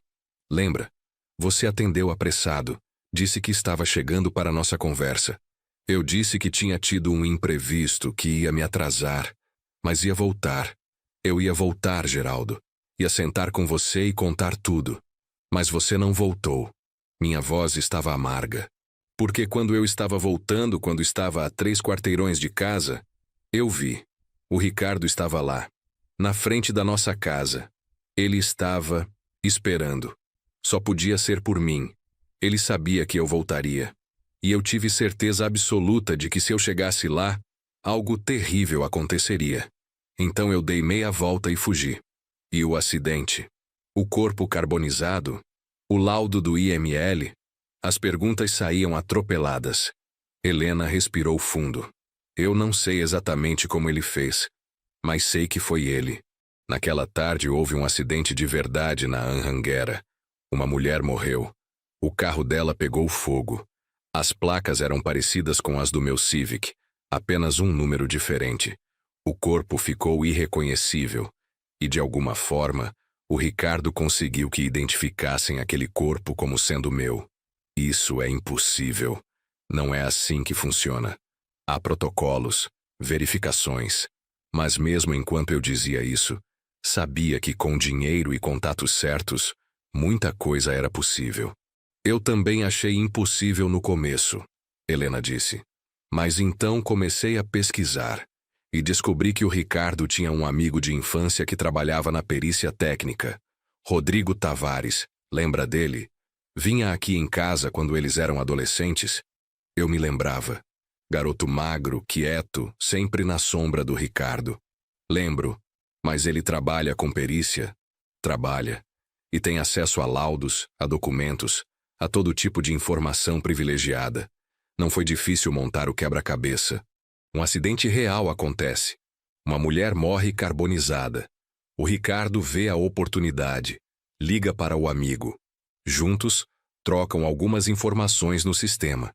Lembra? Você atendeu apressado, disse que estava chegando para nossa conversa. Eu disse que tinha tido um imprevisto, que ia me atrasar, mas ia voltar. Eu ia voltar, Geraldo. Ia sentar com você e contar tudo. Mas você não voltou. Minha voz estava amarga. Porque quando eu estava voltando, quando estava a 3 quarteirões de casa, eu vi. O Ricardo estava lá, na frente da nossa casa. Ele estava esperando. Só podia ser por mim. Ele sabia que eu voltaria. E eu tive certeza absoluta de que se eu chegasse lá, algo terrível aconteceria. Então eu dei meia volta e fugi. E o acidente? O corpo carbonizado? O laudo do IML? As perguntas saíam atropeladas. Helena respirou fundo. Eu não sei exatamente como ele fez, mas sei que foi ele. Naquela tarde houve um acidente de verdade na Anhanguera. Uma mulher morreu. O carro dela pegou fogo. As placas eram parecidas com as do meu Civic, apenas um número diferente. O corpo ficou irreconhecível. E de alguma forma, o Ricardo conseguiu que identificassem aquele corpo como sendo meu. Isso é impossível. Não é assim que funciona. Há protocolos, verificações. Mas mesmo enquanto eu dizia isso, sabia que com dinheiro e contatos certos, muita coisa era possível. Eu também achei impossível no começo, Helena disse. Mas então comecei a pesquisar. E descobri que o Ricardo tinha um amigo de infância que trabalhava na perícia técnica. Rodrigo Tavares, lembra dele? Vinha aqui em casa quando eles eram adolescentes. Eu me lembrava. Garoto magro, quieto, sempre na sombra do Ricardo. Lembro, mas ele trabalha com perícia. Trabalha. E tem acesso a laudos, a documentos, a todo tipo de informação privilegiada. Não foi difícil montar o quebra-cabeça. Um acidente real acontece. Uma mulher morre carbonizada. O Ricardo vê a oportunidade. Liga para o amigo. Juntos, trocam algumas informações no sistema.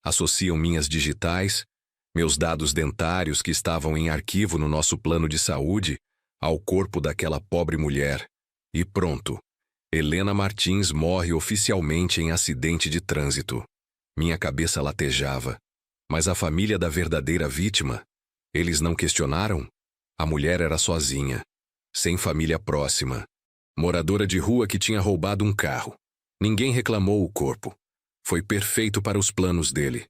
Associam minhas digitais, meus dados dentários que estavam em arquivo no nosso plano de saúde, ao corpo daquela pobre mulher. E pronto. Helena Martins morre oficialmente em acidente de trânsito. Minha cabeça latejava. Mas a família da verdadeira vítima? Eles não questionaram? A mulher era sozinha, sem família próxima. Moradora de rua que tinha roubado um carro. Ninguém reclamou o corpo. Foi perfeito para os planos dele.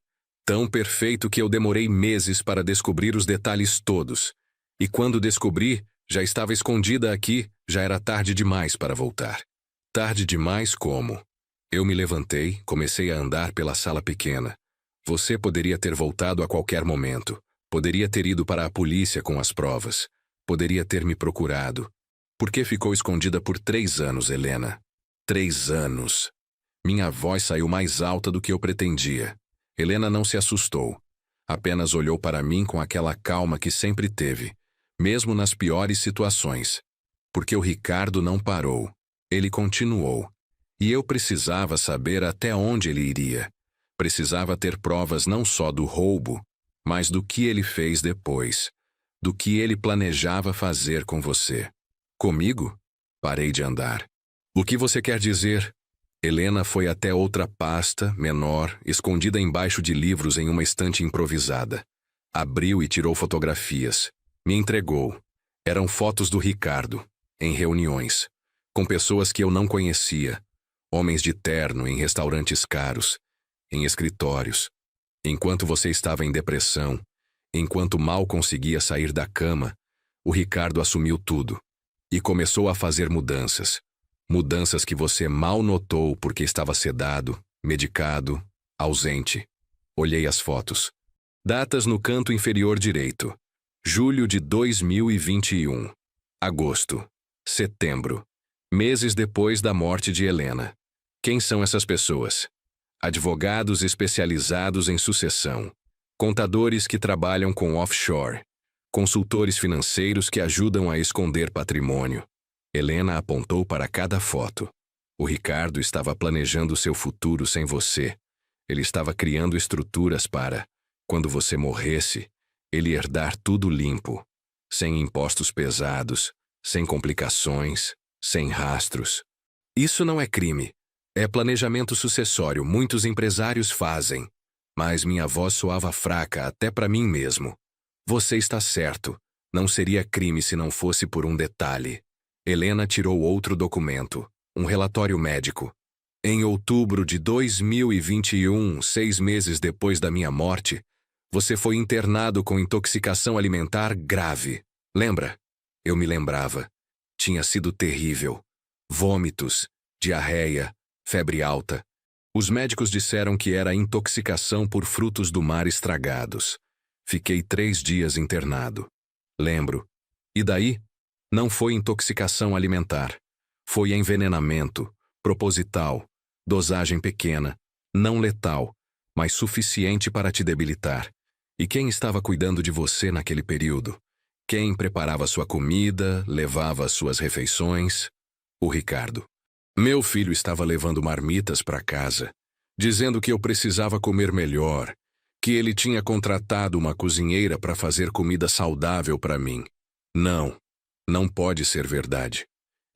Tão perfeito que eu demorei meses para descobrir os detalhes todos. E quando descobri, já estava escondida aqui, já era tarde demais para voltar. Tarde demais como? Eu me levantei, comecei a andar pela sala pequena. Você poderia ter voltado a qualquer momento. Poderia ter ido para a polícia com as provas. Poderia ter me procurado. Por que ficou escondida por 3 anos, Helena? 3 anos. Minha voz saiu mais alta do que eu pretendia. Helena não se assustou. Apenas olhou para mim com aquela calma que sempre teve, mesmo nas piores situações. Porque o Ricardo não parou. Ele continuou. E eu precisava saber até onde ele iria. Precisava ter provas não só do roubo, mas do que ele fez depois. Do que ele planejava fazer com você. Comigo? Parei de andar. O que você quer dizer? Helena foi até outra pasta, menor, escondida embaixo de livros em uma estante improvisada. Abriu e tirou fotografias. Me entregou. Eram fotos do Ricardo, em reuniões, com pessoas que eu não conhecia. Homens de terno em restaurantes caros, em escritórios. Enquanto você estava em depressão, enquanto mal conseguia sair da cama, o Ricardo assumiu tudo e começou a fazer mudanças. Mudanças que você mal notou porque estava sedado, medicado, ausente. Olhei as fotos. Datas no canto inferior direito. Julho de 2021. Agosto. Setembro. Meses depois da morte de Helena. Quem são essas pessoas? Advogados especializados em sucessão. Contadores que trabalham com offshore. Consultores financeiros que ajudam a esconder patrimônio. Helena apontou para cada foto. O Ricardo estava planejando seu futuro sem você. Ele estava criando estruturas para, quando você morresse, ele herdar tudo limpo, sem impostos pesados, sem complicações, sem rastros. Isso não é crime. É planejamento sucessório, muitos empresários fazem. Mas minha voz soava fraca até para mim mesmo. Você está certo. Não seria crime se não fosse por um detalhe. Helena tirou outro documento, um relatório médico. Em outubro de 2021, 6 meses depois da minha morte, você foi internado com intoxicação alimentar grave. Lembra? Eu me lembrava. Tinha sido terrível. Vômitos, diarreia, febre alta. Os médicos disseram que era intoxicação por frutos do mar estragados. Fiquei 3 dias internado. Lembro. E daí? Não foi intoxicação alimentar. Foi envenenamento, proposital, dosagem pequena, não letal, mas suficiente para te debilitar. E quem estava cuidando de você naquele período? Quem preparava sua comida, levava suas refeições? O Ricardo. Meu filho estava levando marmitas para casa, dizendo que eu precisava comer melhor, que ele tinha contratado uma cozinheira para fazer comida saudável para mim. Não pode ser verdade.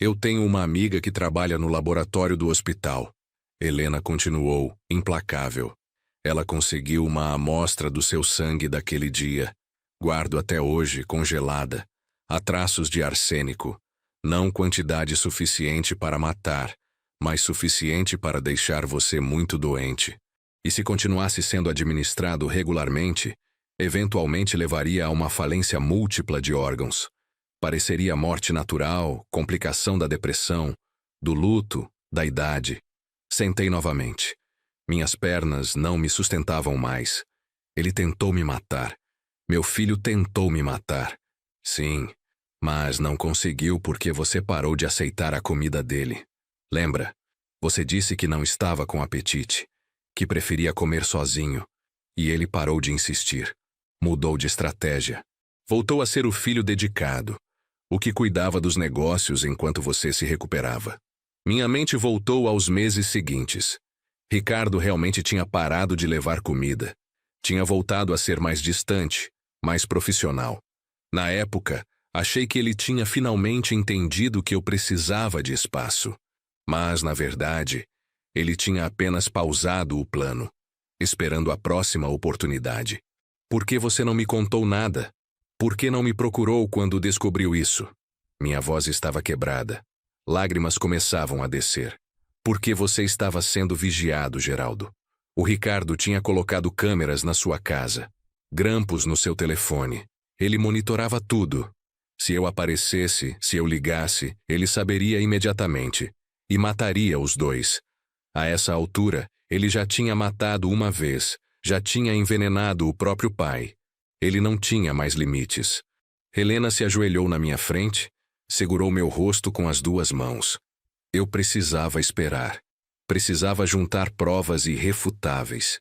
Eu tenho uma amiga que trabalha no laboratório do hospital. Helena continuou, implacável. Ela conseguiu uma amostra do seu sangue daquele dia. Guardo até hoje, congelada. Há traços de arsênico. Não quantidade suficiente para matar, mas suficiente para deixar você muito doente. E se continuasse sendo administrado regularmente, eventualmente levaria a uma falência múltipla de órgãos. Pareceria morte natural, complicação da depressão, do luto, da idade. Sentei novamente. Minhas pernas não me sustentavam mais. Ele tentou me matar. Meu filho tentou me matar. Sim, mas não conseguiu porque você parou de aceitar a comida dele. Lembra? Você disse que não estava com apetite, que preferia comer sozinho. E ele parou de insistir. Mudou de estratégia. Voltou a ser o filho dedicado, o que cuidava dos negócios enquanto você se recuperava. Minha mente voltou aos meses seguintes. Ricardo realmente tinha parado de levar comida. Tinha voltado a ser mais distante, mais profissional. Na época, achei que ele tinha finalmente entendido que eu precisava de espaço. Mas, na verdade, ele tinha apenas pausado o plano, esperando a próxima oportunidade. Por que você não me contou nada? Por que não me procurou quando descobriu isso? Minha voz estava quebrada. Lágrimas começavam a descer. Por que você estava sendo vigiado, Geraldo? O Ricardo tinha colocado câmeras na sua casa, grampos no seu telefone. Ele monitorava tudo. Se eu aparecesse, se eu ligasse, ele saberia imediatamente. E mataria os dois. A essa altura, ele já tinha matado uma vez, já tinha envenenado o próprio pai. Ele não tinha mais limites. Helena se ajoelhou na minha frente, segurou meu rosto com as 2 mãos. Eu precisava esperar. Precisava juntar provas irrefutáveis.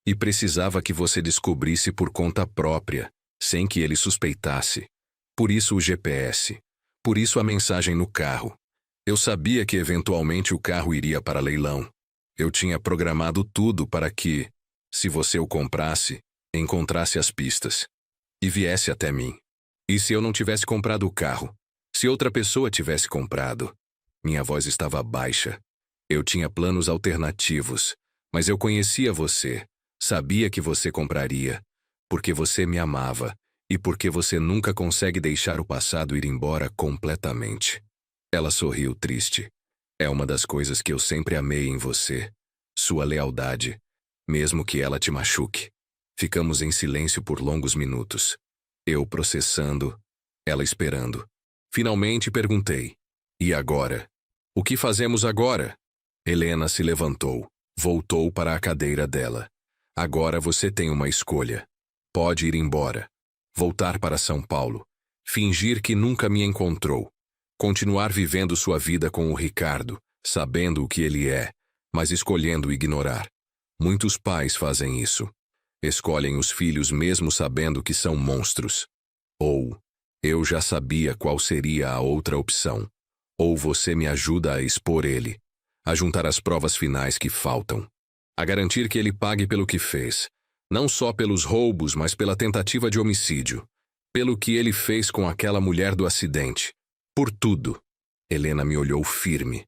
E precisava que você descobrisse por conta própria, sem que ele suspeitasse. Por isso o GPS. Por isso a mensagem no carro. Eu sabia que eventualmente o carro iria para leilão. Eu tinha programado tudo para que, se você o comprasse, encontrasse as pistas e viesse até mim. E se eu não tivesse comprado o carro? Se outra pessoa tivesse comprado? Minha voz estava baixa. Eu tinha planos alternativos, mas eu conhecia você, sabia que você compraria, porque você me amava e porque você nunca consegue deixar o passado ir embora completamente. Ela sorriu triste. É uma das coisas que eu sempre amei em você. Sua lealdade, mesmo que ela te machuque. Ficamos em silêncio por longos minutos. Eu processando, ela esperando. Finalmente perguntei: e agora? O que fazemos agora? Helena se levantou, voltou para a cadeira dela. Agora você tem uma escolha. Pode ir embora. Voltar para São Paulo. Fingir que nunca me encontrou. Continuar vivendo sua vida com o Ricardo, sabendo o que ele é, mas escolhendo ignorar. Muitos pais fazem isso. Escolhem os filhos mesmo sabendo que são monstros. Ou, eu já sabia qual seria a outra opção. Ou você me ajuda a expor ele, a juntar as provas finais que faltam, a garantir que ele pague pelo que fez, não só pelos roubos, mas pela tentativa de homicídio, pelo que ele fez com aquela mulher do acidente. Por tudo. Helena me olhou firme.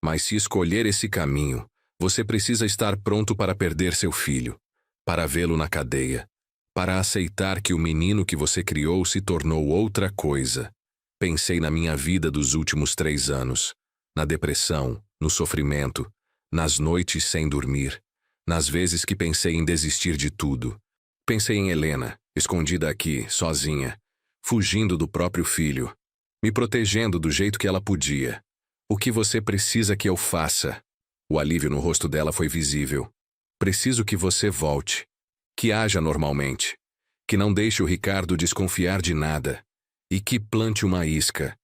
Mas se escolher esse caminho, você precisa estar pronto para perder seu filho, para vê-lo na cadeia, para aceitar que o menino que você criou se tornou outra coisa. Pensei na minha vida dos últimos 3 anos, na depressão, no sofrimento, nas noites sem dormir, nas vezes que pensei em desistir de tudo. Pensei em Helena, escondida aqui, sozinha, fugindo do próprio filho, me protegendo do jeito que ela podia. O que você precisa que eu faça? O alívio no rosto dela foi visível. Preciso que você volte, que haja normalmente, que não deixe o Ricardo desconfiar de nada, e que plante uma isca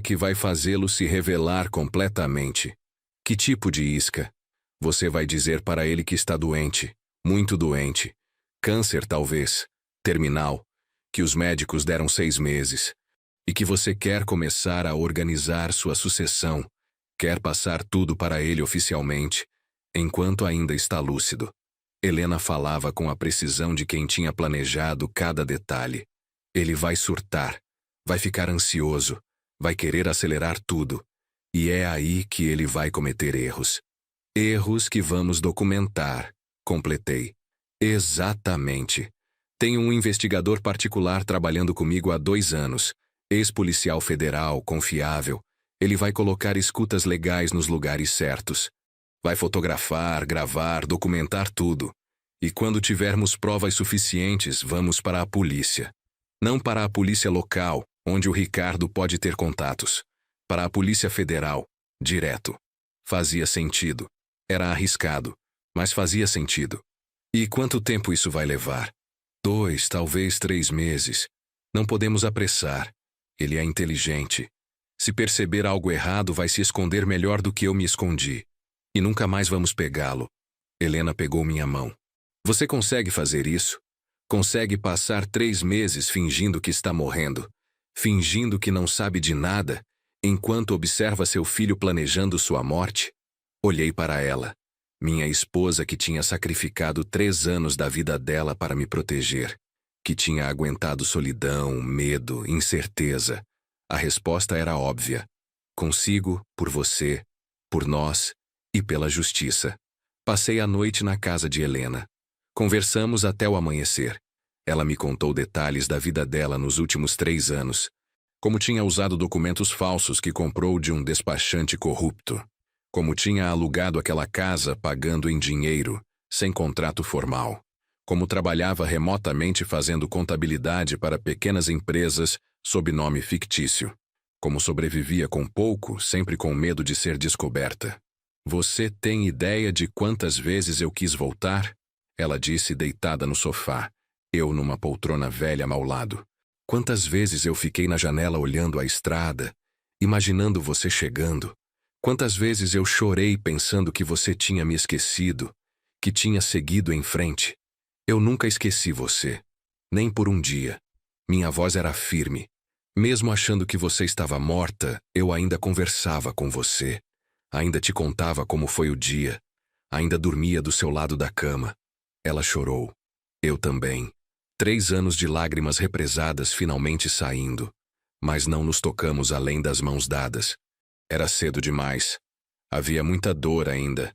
que vai fazê-lo se revelar completamente. Que tipo de isca? Você vai dizer para ele que está doente, muito doente, câncer talvez, terminal, que os médicos deram 6 meses, e que você quer começar a organizar sua sucessão, quer passar tudo para ele oficialmente, enquanto ainda está lúcido. Helena falava com a precisão de quem tinha planejado cada detalhe. Ele vai surtar, vai ficar ansioso, vai querer acelerar tudo. E é aí que ele vai cometer erros. Erros que vamos documentar, completei. Exatamente. Tenho um investigador particular trabalhando comigo há 2 anos, ex-policial federal, confiável. Ele vai colocar escutas legais nos lugares certos. Vai fotografar, gravar, documentar tudo. E quando tivermos provas suficientes, vamos para a polícia. Não para a polícia local, onde o Ricardo pode ter contatos. Para a polícia federal, direto. Fazia sentido. Era arriscado, mas fazia sentido. E quanto tempo isso vai levar? 2, talvez 3 meses. Não podemos apressar. Ele é inteligente. Se perceber algo errado, vai se esconder melhor do que eu me escondi. E nunca mais vamos pegá-lo. Helena pegou minha mão. Você consegue fazer isso? Consegue passar 3 meses fingindo que está morrendo, fingindo que não sabe de nada, enquanto observa seu filho planejando sua morte? Olhei para ela, minha esposa que tinha sacrificado 3 anos da vida dela para me proteger, que tinha aguentado solidão, medo, incerteza. A resposta era óbvia. Consigo, por você, por nós e pela justiça. Passei a noite na casa de Helena. Conversamos até o amanhecer. Ela me contou detalhes da vida dela nos últimos 3 anos. Como tinha usado documentos falsos que comprou de um despachante corrupto. Como tinha alugado aquela casa pagando em dinheiro, sem contrato formal. Como trabalhava remotamente fazendo contabilidade para pequenas empresas sob nome fictício. Como sobrevivia com pouco, sempre com medo de ser descoberta. Você tem ideia de quantas vezes eu quis voltar? Ela disse deitada no sofá, eu numa poltrona velha ao lado. Quantas vezes eu fiquei na janela olhando a estrada, imaginando você chegando. Quantas vezes eu chorei pensando que você tinha me esquecido, que tinha seguido em frente. Eu nunca esqueci você, nem por um dia. Minha voz era firme. Mesmo achando que você estava morta, eu ainda conversava com você. Ainda te contava como foi o dia. Ainda dormia do seu lado da cama. Ela chorou. Eu também. 3 anos de lágrimas represadas finalmente saindo. Mas não nos tocamos além das mãos dadas. Era cedo demais. Havia muita dor ainda.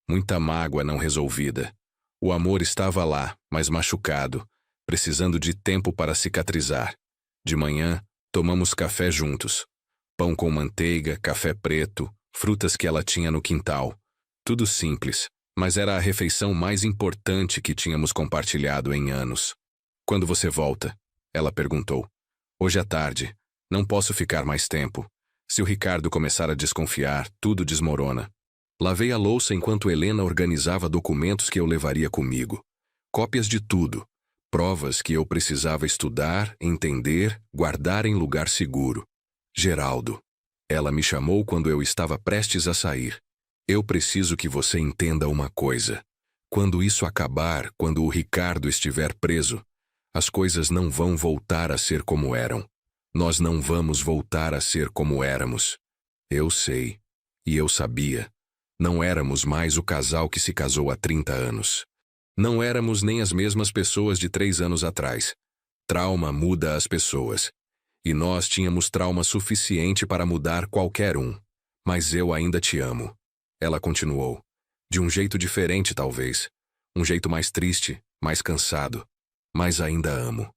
Muita mágoa não resolvida. O amor estava lá, mas machucado, precisando de tempo para cicatrizar. De manhã, tomamos café juntos. Pão com manteiga, café preto, frutas que ela tinha no quintal. Tudo simples, mas era a refeição mais importante que tínhamos compartilhado em anos. Quando você volta? Ela perguntou. Hoje à tarde. Não posso ficar mais tempo. Se o Ricardo começar a desconfiar, tudo desmorona. Lavei a louça enquanto Helena organizava documentos que eu levaria comigo. Cópias de tudo. Provas que eu precisava estudar, entender, guardar em lugar seguro. Geraldo. Ela me chamou quando eu estava prestes a sair. Eu preciso que você entenda uma coisa. Quando isso acabar, quando o Ricardo estiver preso, as coisas não vão voltar a ser como eram. Nós não vamos voltar a ser como éramos. Eu sei. E eu sabia. Não éramos mais o casal que se casou há 30 anos. Não éramos nem as mesmas pessoas de 3 anos atrás. Trauma muda as pessoas. E nós tínhamos trauma suficiente para mudar qualquer um. Mas eu ainda te amo. Ela continuou. De um jeito diferente, talvez. Um jeito mais triste, mais cansado. Mas ainda amo.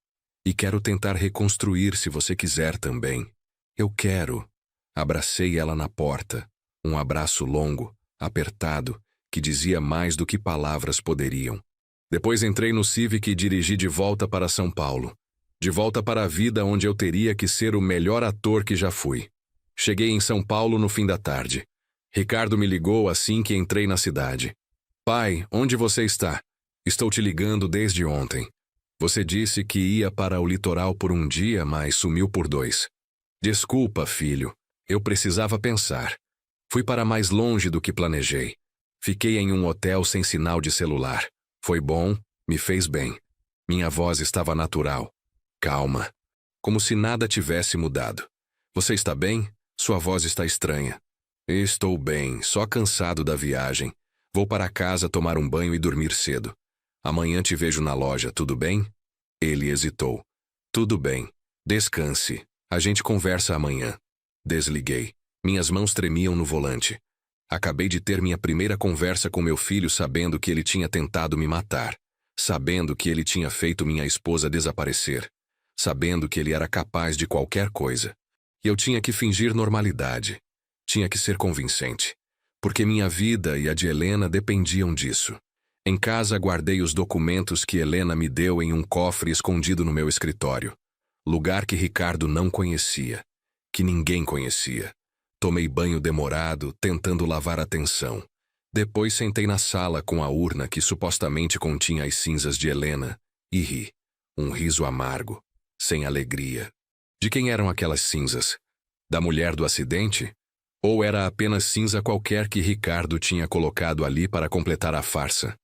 E quero tentar reconstruir se você quiser também. Eu quero. Abracei ela na porta. Um abraço longo, apertado, que dizia mais do que palavras poderiam. Depois entrei no Civic e dirigi de volta para São Paulo. De volta para a vida onde eu teria que ser o melhor ator que já fui. Cheguei em São Paulo no fim da tarde. Ricardo me ligou assim que entrei na cidade. Pai, onde você está? Estou te ligando desde ontem. Você disse que ia para o litoral por um dia, mas sumiu por 2. Desculpa, filho. Eu precisava pensar. Fui para mais longe do que planejei. Fiquei em um hotel sem sinal de celular. Foi bom, me fez bem. Minha voz estava natural. Calma. Como se nada tivesse mudado. Você está bem? Sua voz está estranha. Estou bem, só cansado da viagem. Vou para casa tomar um banho e dormir cedo. Amanhã te vejo na loja, tudo bem? Ele hesitou. Tudo bem. Descanse. A gente conversa amanhã. Desliguei. Minhas mãos tremiam no volante. Acabei de ter minha primeira conversa com meu filho sabendo que ele tinha tentado me matar. Sabendo que ele tinha feito minha esposa desaparecer. Sabendo que ele era capaz de qualquer coisa. E eu tinha que fingir normalidade. Tinha que ser convincente. Porque minha vida e a de Helena dependiam disso. Em casa guardei os documentos que Helena me deu em um cofre escondido no meu escritório. Lugar que Ricardo não conhecia. Que ninguém conhecia. Tomei banho demorado, tentando lavar a tensão. Depois sentei na sala com a urna que supostamente continha as cinzas de Helena e ri. Um riso amargo, sem alegria. De quem eram aquelas cinzas? Da mulher do acidente? Ou era apenas cinza qualquer que Ricardo tinha colocado ali para completar a farsa?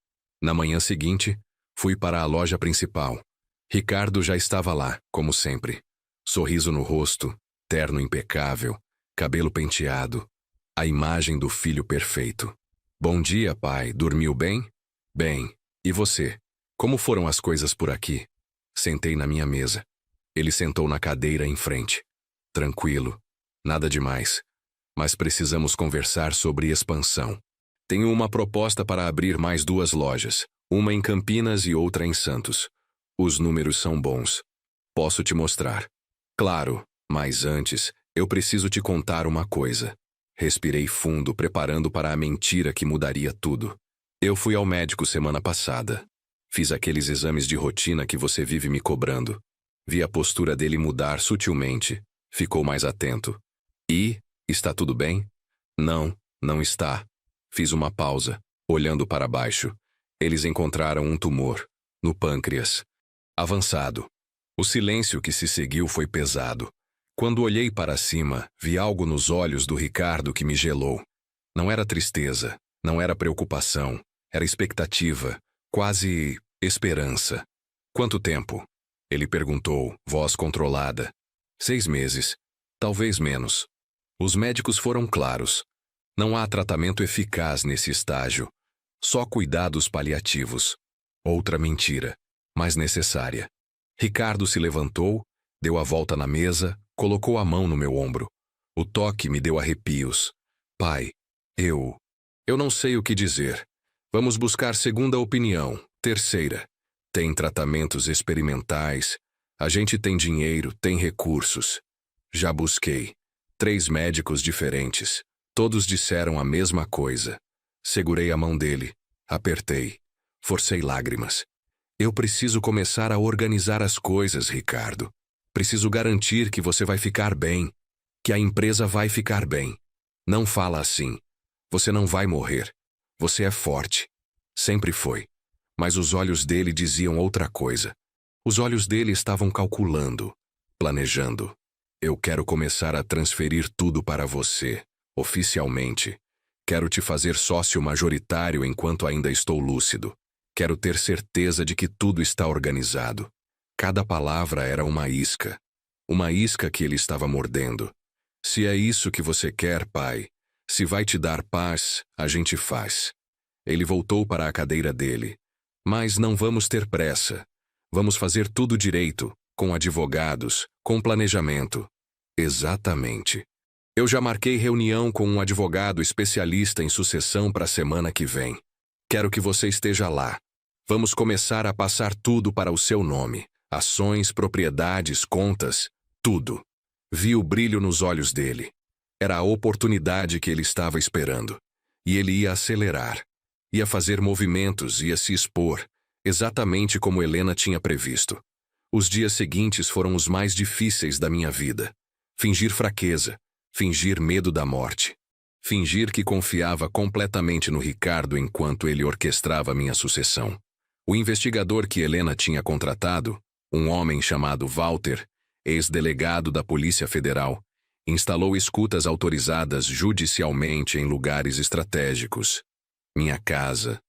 Na manhã seguinte, fui para a loja principal. Ricardo já estava lá, como sempre. Sorriso no rosto, terno impecável, cabelo penteado. A imagem do filho perfeito. Bom dia, pai. Dormiu bem? Bem. E você? Como foram as coisas por aqui? Sentei na minha mesa. Ele sentou na cadeira em frente. Tranquilo. Nada demais. Mas precisamos conversar sobre expansão. Tenho uma proposta para abrir mais 2 lojas, uma em Campinas e outra em Santos. Os números são bons. Posso te mostrar. Claro, mas antes, eu preciso te contar uma coisa. Respirei fundo, preparando para a mentira que mudaria tudo. Eu fui ao médico semana passada. Fiz aqueles exames de rotina que você vive me cobrando. Vi a postura dele mudar sutilmente. Ficou mais atento. E, está tudo bem? Não, não está. Fiz uma pausa, olhando para baixo. Eles encontraram um tumor, no pâncreas. Avançado. O silêncio que se seguiu foi pesado. Quando olhei para cima, vi algo nos olhos do Ricardo que me gelou. Não era tristeza, não era preocupação, era expectativa, quase esperança. Quanto tempo? Ele perguntou, voz controlada. 6 meses, talvez menos. Os médicos foram claros. Não há tratamento eficaz nesse estágio. Só cuidados paliativos. Outra mentira, mas necessária. Ricardo se levantou, deu a volta na mesa, colocou a mão no meu ombro. O toque me deu arrepios. Pai, eu não sei o que dizer. Vamos buscar segunda opinião, terceira. Tem tratamentos experimentais. A gente tem dinheiro, tem recursos. Já busquei. 3 médicos diferentes. Todos disseram a mesma coisa. Segurei a mão dele, apertei, forcei lágrimas. Eu preciso começar a organizar as coisas, Ricardo. Preciso garantir que você vai ficar bem, que a empresa vai ficar bem. Não fala assim. Você não vai morrer. Você é forte. Sempre foi. Mas os olhos dele diziam outra coisa. Os olhos dele estavam calculando, planejando. Eu quero começar a transferir tudo para você, oficialmente. Quero te fazer sócio majoritário enquanto ainda estou lúcido. Quero ter certeza de que tudo está organizado. Cada palavra era uma isca. Uma isca que ele estava mordendo. Se é isso que você quer, pai, se vai te dar paz, a gente faz. Ele voltou para a cadeira dele. Mas não vamos ter pressa. Vamos fazer tudo direito, com advogados, com planejamento. Exatamente. Eu já marquei reunião com um advogado especialista em sucessão para a semana que vem. Quero que você esteja lá. Vamos começar a passar tudo para o seu nome. Ações, propriedades, contas, tudo. Vi o brilho nos olhos dele. Era a oportunidade que ele estava esperando. E ele ia acelerar. Ia fazer movimentos, ia se expor, exatamente como Helena tinha previsto. Os dias seguintes foram os mais difíceis da minha vida. Fingir fraqueza, fingir medo da morte. Fingir que confiava completamente no Ricardo enquanto ele orquestrava minha sucessão. O investigador que Helena tinha contratado, um homem chamado Walter, ex-delegado da Polícia Federal, instalou escutas autorizadas judicialmente em lugares estratégicos. Minha casa,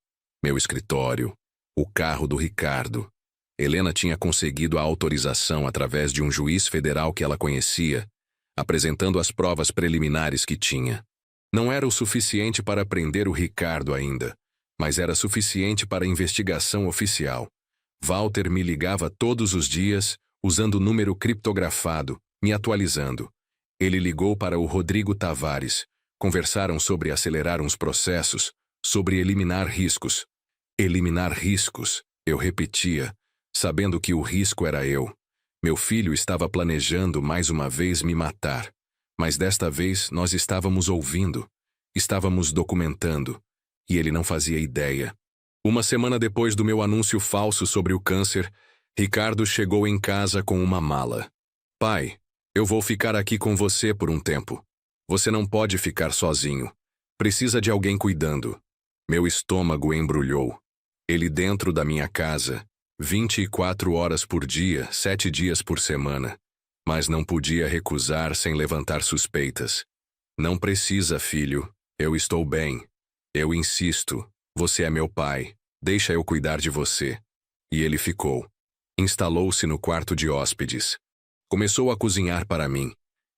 meu escritório, o carro do Ricardo. Helena tinha conseguido a autorização através de um juiz federal que ela conhecia, apresentando as provas preliminares que tinha. Não era o suficiente para prender o Ricardo ainda, mas era suficiente para a investigação oficial. Walter me ligava todos os dias, usando número criptografado, me atualizando. Ele ligou para o Rodrigo Tavares. Conversaram sobre acelerar uns processos, sobre eliminar riscos. Eliminar riscos, eu repetia, sabendo que o risco era eu. Meu filho estava planejando mais uma vez me matar, mas desta vez nós estávamos ouvindo, estávamos documentando, e ele não fazia ideia. Uma semana depois do meu anúncio falso sobre o câncer, Ricardo chegou em casa com uma mala. Pai, eu vou ficar aqui com você por um tempo. Você não pode ficar sozinho. Precisa de alguém cuidando. Meu estômago embrulhou. Ele dentro da minha casa, 24 horas por dia, 7 dias por semana. Mas não podia recusar sem levantar suspeitas. Não precisa, filho. Eu estou bem. Eu insisto. Você é meu pai. Deixa eu cuidar de você. E ele ficou. Instalou-se no quarto de hóspedes. Começou a cozinhar para mim.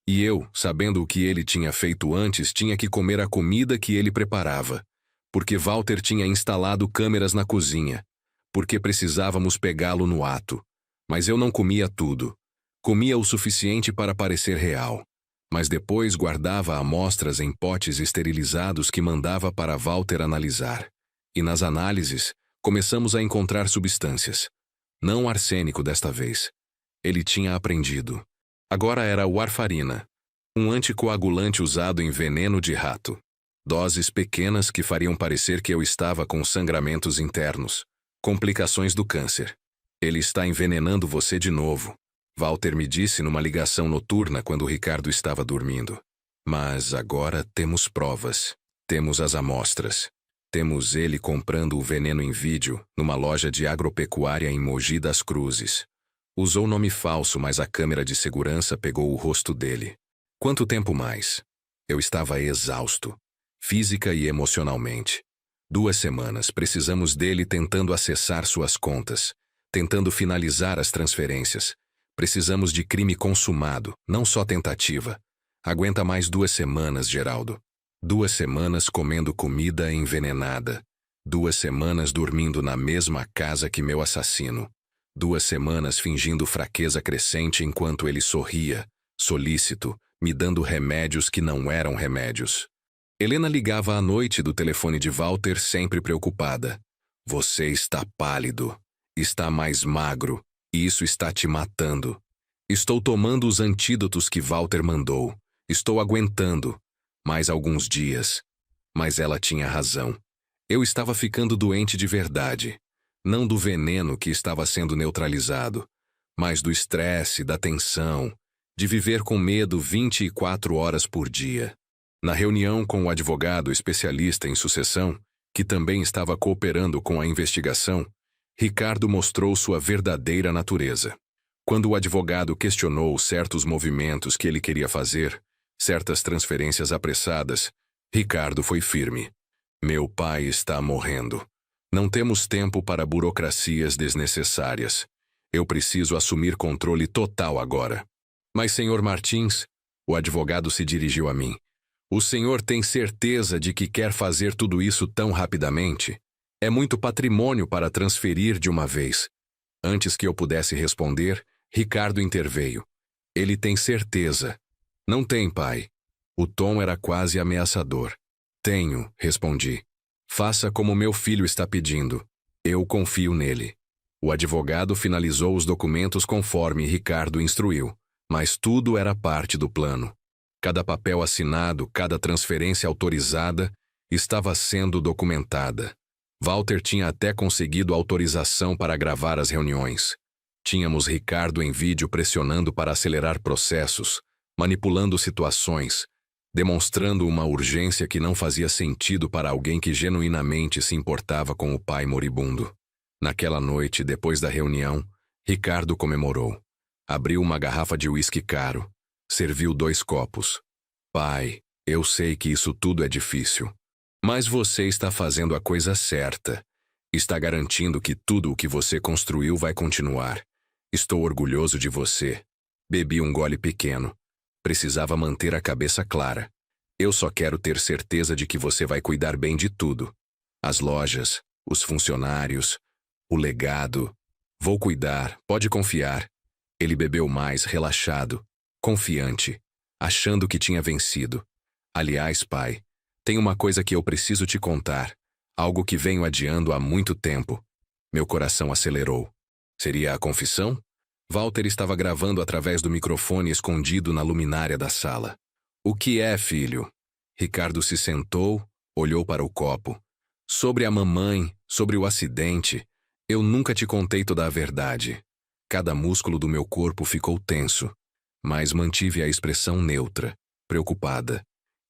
E eu, sabendo o que ele tinha feito antes, tinha que comer a comida que ele preparava. Porque Walter tinha instalado câmeras na cozinha. Porque precisávamos pegá-lo no ato. Mas eu não comia tudo. Comia o suficiente para parecer real. Mas depois guardava amostras em potes esterilizados que mandava para Walter analisar. E nas análises, começamos a encontrar substâncias. Não arsênico desta vez. Ele tinha aprendido. Agora era warfarina, um anticoagulante usado em veneno de rato. Doses pequenas que fariam parecer que eu estava com sangramentos internos. Complicações do câncer. Ele está envenenando você de novo. Walter me disse numa ligação noturna quando o Ricardo estava dormindo. Mas agora temos provas. Temos as amostras. Temos ele comprando o veneno em vídeo numa loja de agropecuária em Mogi das Cruzes. Usou nome falso, mas a câmera de segurança pegou o rosto dele. Quanto tempo mais? Eu estava exausto, física e emocionalmente. 2 semanas precisamos dele tentando acessar suas contas, tentando finalizar as transferências. Precisamos de crime consumado, não só tentativa. Aguenta mais 2 semanas, Geraldo. 2 semanas comendo comida envenenada. 2 semanas dormindo na mesma casa que meu assassino. 2 semanas fingindo fraqueza crescente enquanto ele sorria, solícito, me dando remédios que não eram remédios. Helena ligava à noite do telefone de Walter, sempre preocupada. Você está pálido. Está mais magro. E isso está te matando. Estou tomando os antídotos que Walter mandou. Estou aguentando. Mais alguns dias. Mas ela tinha razão. Eu estava ficando doente de verdade. Não do veneno que estava sendo neutralizado, mas do estresse, da tensão, de viver com medo 24 horas por dia. Na reunião com o advogado especialista em sucessão, que também estava cooperando com a investigação, Ricardo mostrou sua verdadeira natureza. Quando o advogado questionou certos movimentos que ele queria fazer, certas transferências apressadas, Ricardo foi firme. Meu pai está morrendo. Não temos tempo para burocracias desnecessárias. Eu preciso assumir controle total agora. Mas, senhor Martins, o advogado se dirigiu a mim. O senhor tem certeza de que quer fazer tudo isso tão rapidamente? É muito patrimônio para transferir de uma vez. Antes que eu pudesse responder, Ricardo interveio. Ele tem certeza. Não tem, pai. O tom era quase ameaçador. Tenho, respondi. Faça como meu filho está pedindo. Eu confio nele. O advogado finalizou os documentos conforme Ricardo instruiu, mas tudo era parte do plano. Cada papel assinado, cada transferência autorizada, estava sendo documentada. Walter tinha até conseguido autorização para gravar as reuniões. Tínhamos Ricardo em vídeo pressionando para acelerar processos, manipulando situações, demonstrando uma urgência que não fazia sentido para alguém que genuinamente se importava com o pai moribundo. Naquela noite, depois da reunião, Ricardo comemorou. Abriu uma garrafa de uísque caro. Serviu 2 copos. Pai, eu sei que isso tudo é difícil. Mas você está fazendo a coisa certa. Está garantindo que tudo o que você construiu vai continuar. Estou orgulhoso de você. Bebi um gole pequeno. Precisava manter a cabeça clara. Eu só quero ter certeza de que você vai cuidar bem de tudo. As lojas, os funcionários, o legado. Vou cuidar, pode confiar. Ele bebeu mais, relaxado, confiante, achando que tinha vencido. Aliás, pai, tem uma coisa que eu preciso te contar. Algo que venho adiando há muito tempo. Meu coração acelerou. Seria a confissão? Walter estava gravando através do microfone escondido na luminária da sala. O que é, filho? Ricardo se sentou, olhou para o copo. Sobre a mamãe, sobre o acidente, eu nunca te contei toda a verdade. Cada músculo do meu corpo ficou tenso, mas mantive a expressão neutra, preocupada.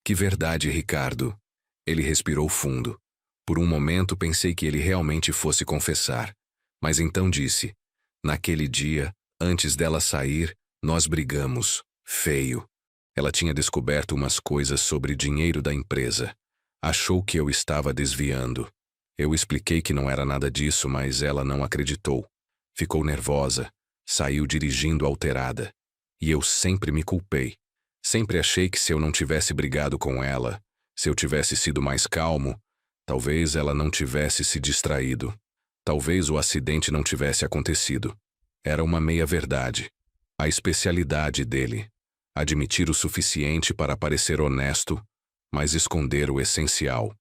Que verdade, Ricardo? Ele respirou fundo. Por um momento pensei que ele realmente fosse confessar, mas então disse: naquele dia, antes dela sair, nós brigamos. Feio. Ela tinha descoberto umas coisas sobre dinheiro da empresa. Achou que eu estava desviando. Eu expliquei que não era nada disso, mas ela não acreditou. Ficou nervosa, saiu dirigindo alterada. E eu sempre me culpei. Sempre achei que se eu não tivesse brigado com ela, se eu tivesse sido mais calmo, talvez ela não tivesse se distraído. Talvez o acidente não tivesse acontecido. Era uma meia-verdade. A especialidade dele. Admitir o suficiente para parecer honesto, mas esconder o essencial.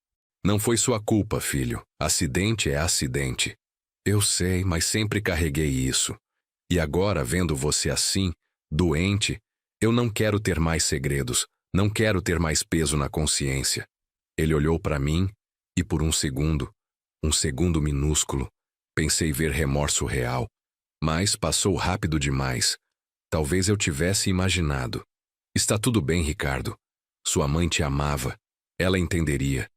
Não foi sua culpa, filho. Acidente é acidente. Eu sei, mas sempre carreguei isso. E agora, vendo você assim, doente, eu não quero ter mais segredos, não quero ter mais peso na consciência. Ele olhou para mim e por um segundo minúsculo, pensei ver remorso real. Mas passou rápido demais. Talvez eu tivesse imaginado. Está tudo bem, Ricardo. Sua mãe te amava. Ela entenderia.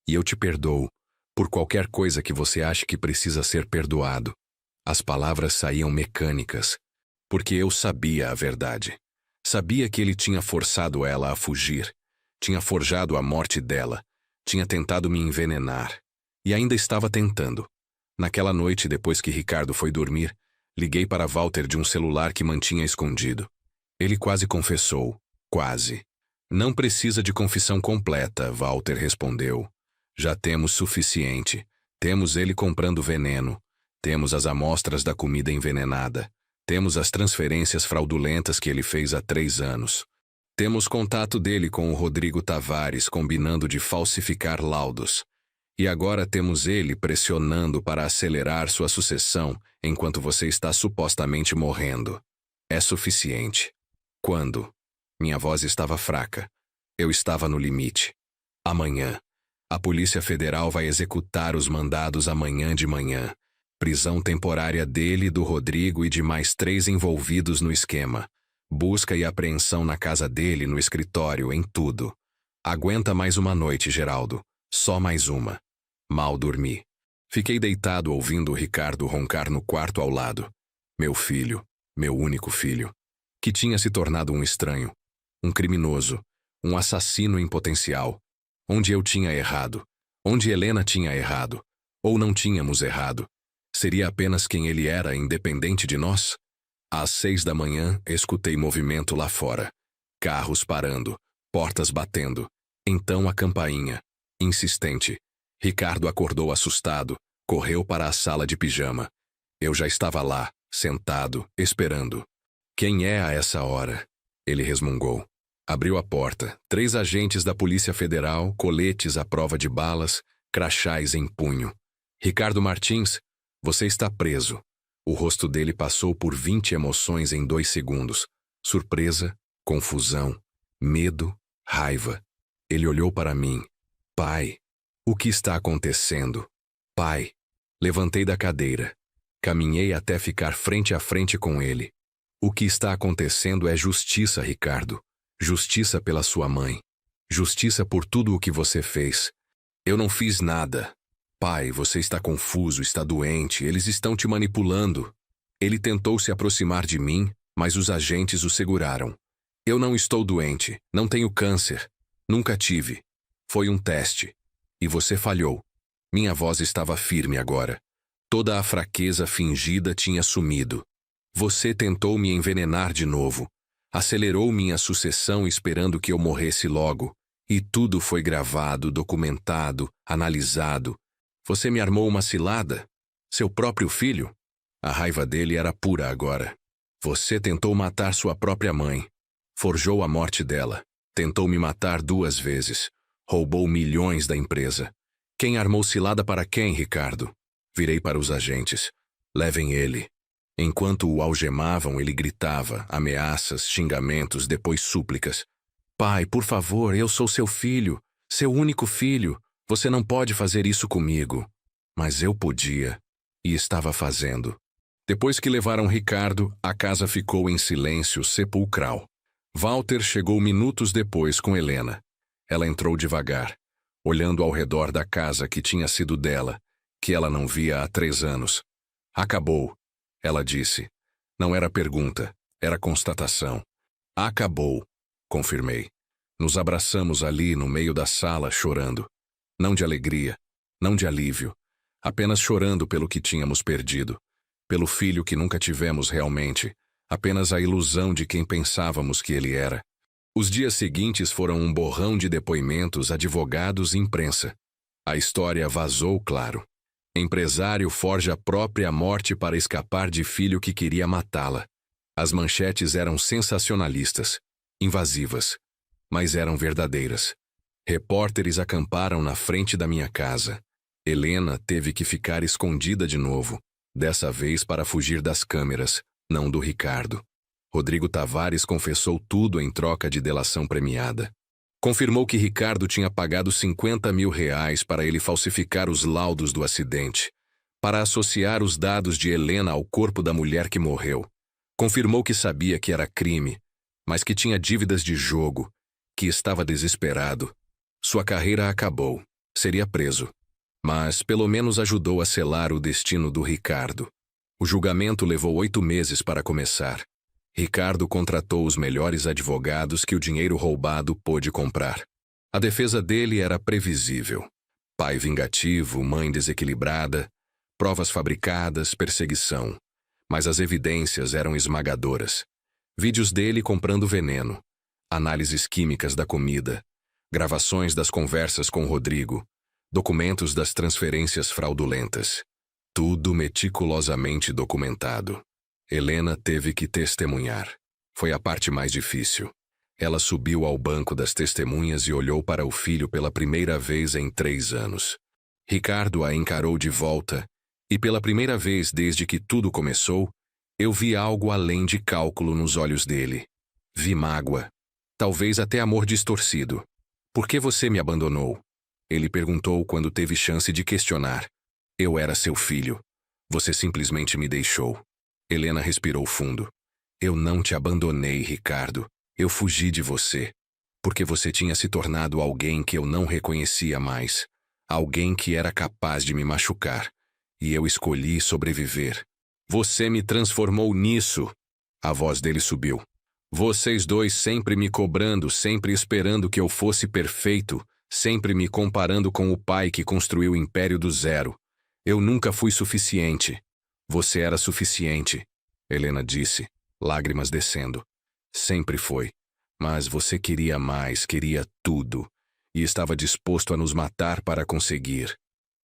E eu te perdoo por qualquer coisa que você ache que precisa ser perdoado. As palavras saíam mecânicas, porque eu sabia a verdade. Sabia que ele tinha forçado ela a fugir, tinha forjado a morte dela, tinha tentado me envenenar. E ainda estava tentando. Naquela noite, depois que Ricardo foi dormir, liguei para Walter de um celular que mantinha escondido. Ele quase confessou. Quase. Não precisa de confissão completa, Walter respondeu. Já temos suficiente. Temos ele comprando veneno. Temos as amostras da comida envenenada. Temos as transferências fraudulentas que ele fez há 3 anos. Temos contato dele com o Rodrigo Tavares combinando de falsificar laudos. E agora temos ele pressionando para acelerar sua sucessão enquanto você está supostamente morrendo. É suficiente. Quando? Minha voz estava fraca. Eu estava no limite. Amanhã. A Polícia Federal vai executar os mandados amanhã de manhã. Prisão temporária dele, do Rodrigo e de mais 3 envolvidos no esquema. Busca e apreensão na casa dele, no escritório, em tudo. Aguenta mais uma noite, Geraldo. Só mais uma. Mal dormi. Fiquei deitado ouvindo o Ricardo roncar no quarto ao lado. Meu filho, meu único filho, que tinha se tornado um estranho, um criminoso, um assassino em potencial. Onde eu tinha errado, onde Helena tinha errado, ou não tínhamos errado. Seria apenas quem ele era, independente de nós? Às 6 da manhã, escutei movimento lá fora. Carros parando, portas batendo. Então a campainha. Insistente. Ricardo acordou assustado, correu para a sala de pijama. Eu já estava lá, sentado, esperando. Quem é a essa hora? Ele resmungou. Abriu a porta. 3 agentes da Polícia Federal, coletes à prova de balas, crachás em punho. Ricardo Martins, você está preso. O rosto dele passou por 20 emoções em 2 segundos. Surpresa, confusão, medo, raiva. Ele olhou para mim. Pai, o que está acontecendo? Pai. Levantei da cadeira. Caminhei até ficar frente a frente com ele. O que está acontecendo é justiça, Ricardo. Justiça pela sua mãe. Justiça por tudo o que você fez. Eu não fiz nada. Pai, você está confuso, está doente, eles estão te manipulando. Ele tentou se aproximar de mim, mas os agentes o seguraram. Eu não estou doente, não tenho câncer. Nunca tive. Foi um teste. E você falhou. Minha voz estava firme agora. Toda a fraqueza fingida tinha sumido. Você tentou me envenenar de novo. Acelerou minha sucessão esperando que eu morresse logo. E tudo foi gravado, documentado, analisado. Você me armou uma cilada? Seu próprio filho? A raiva dele era pura agora. Você tentou matar sua própria mãe. Forjou a morte dela. Tentou me matar 2 vezes. Roubou milhões da empresa. Quem armou cilada para quem, Ricardo? Virei para os agentes. Levem ele. Enquanto o algemavam, ele gritava, ameaças, xingamentos, depois súplicas. Pai, por favor, eu sou seu filho, seu único filho. Você não pode fazer isso comigo. Mas eu podia, e estava fazendo. Depois que levaram Ricardo, a casa ficou em silêncio sepulcral. Walter chegou minutos depois com Helena. Ela entrou devagar, olhando ao redor da casa que tinha sido dela, que ela não via há 3 anos. Acabou, ela disse. Não era pergunta, era constatação. Acabou, confirmei. Nos abraçamos ali no meio da sala, chorando. Não de alegria, não de alívio, apenas chorando pelo que tínhamos perdido, pelo filho que nunca tivemos realmente, apenas a ilusão de quem pensávamos que ele era. Os dias seguintes foram um borrão de depoimentos, advogados e imprensa. A história vazou, claro. Empresário forja a própria morte para escapar de filho que queria matá-la. As manchetes eram sensacionalistas, invasivas, mas eram verdadeiras. Repórteres acamparam na frente da minha casa. Helena teve que ficar escondida de novo, dessa vez para fugir das câmeras, não do Ricardo. Rodrigo Tavares confessou tudo em troca de delação premiada. Confirmou que Ricardo tinha pagado R$50 mil para ele falsificar os laudos do acidente, para associar os dados de Helena ao corpo da mulher que morreu. Confirmou que sabia que era crime, mas que tinha dívidas de jogo, que estava desesperado. Sua carreira acabou, seria preso. Mas pelo menos ajudou a selar o destino do Ricardo. O julgamento levou 8 meses para começar. Ricardo contratou os melhores advogados que o dinheiro roubado pôde comprar. A defesa dele era previsível. Pai vingativo, mãe desequilibrada, provas fabricadas, perseguição. Mas as evidências eram esmagadoras. Vídeos dele comprando veneno, análises químicas da comida, gravações das conversas com Rodrigo, documentos das transferências fraudulentas. Tudo meticulosamente documentado. Helena teve que testemunhar. Foi a parte mais difícil. Ela subiu ao banco das testemunhas e olhou para o filho pela primeira vez em 3 anos. Ricardo a encarou de volta, e pela primeira vez desde que tudo começou, eu vi algo além de cálculo nos olhos dele. Vi mágoa. Talvez até amor distorcido. Por que você me abandonou? Ele perguntou quando teve chance de questionar. Eu era seu filho. Você simplesmente me deixou. Helena respirou fundo. Eu não te abandonei, Ricardo. Eu fugi de você. Porque você tinha se tornado alguém que eu não reconhecia mais. Alguém que era capaz de me machucar. E eu escolhi sobreviver. Você me transformou nisso. A voz dele subiu. Vocês dois sempre me cobrando, sempre esperando que eu fosse perfeito, sempre me comparando com o pai que construiu o império do zero. Eu nunca fui suficiente. Você era suficiente, Helena disse, lágrimas descendo. Sempre foi. Mas você queria mais, queria tudo. E estava disposto a nos matar para conseguir.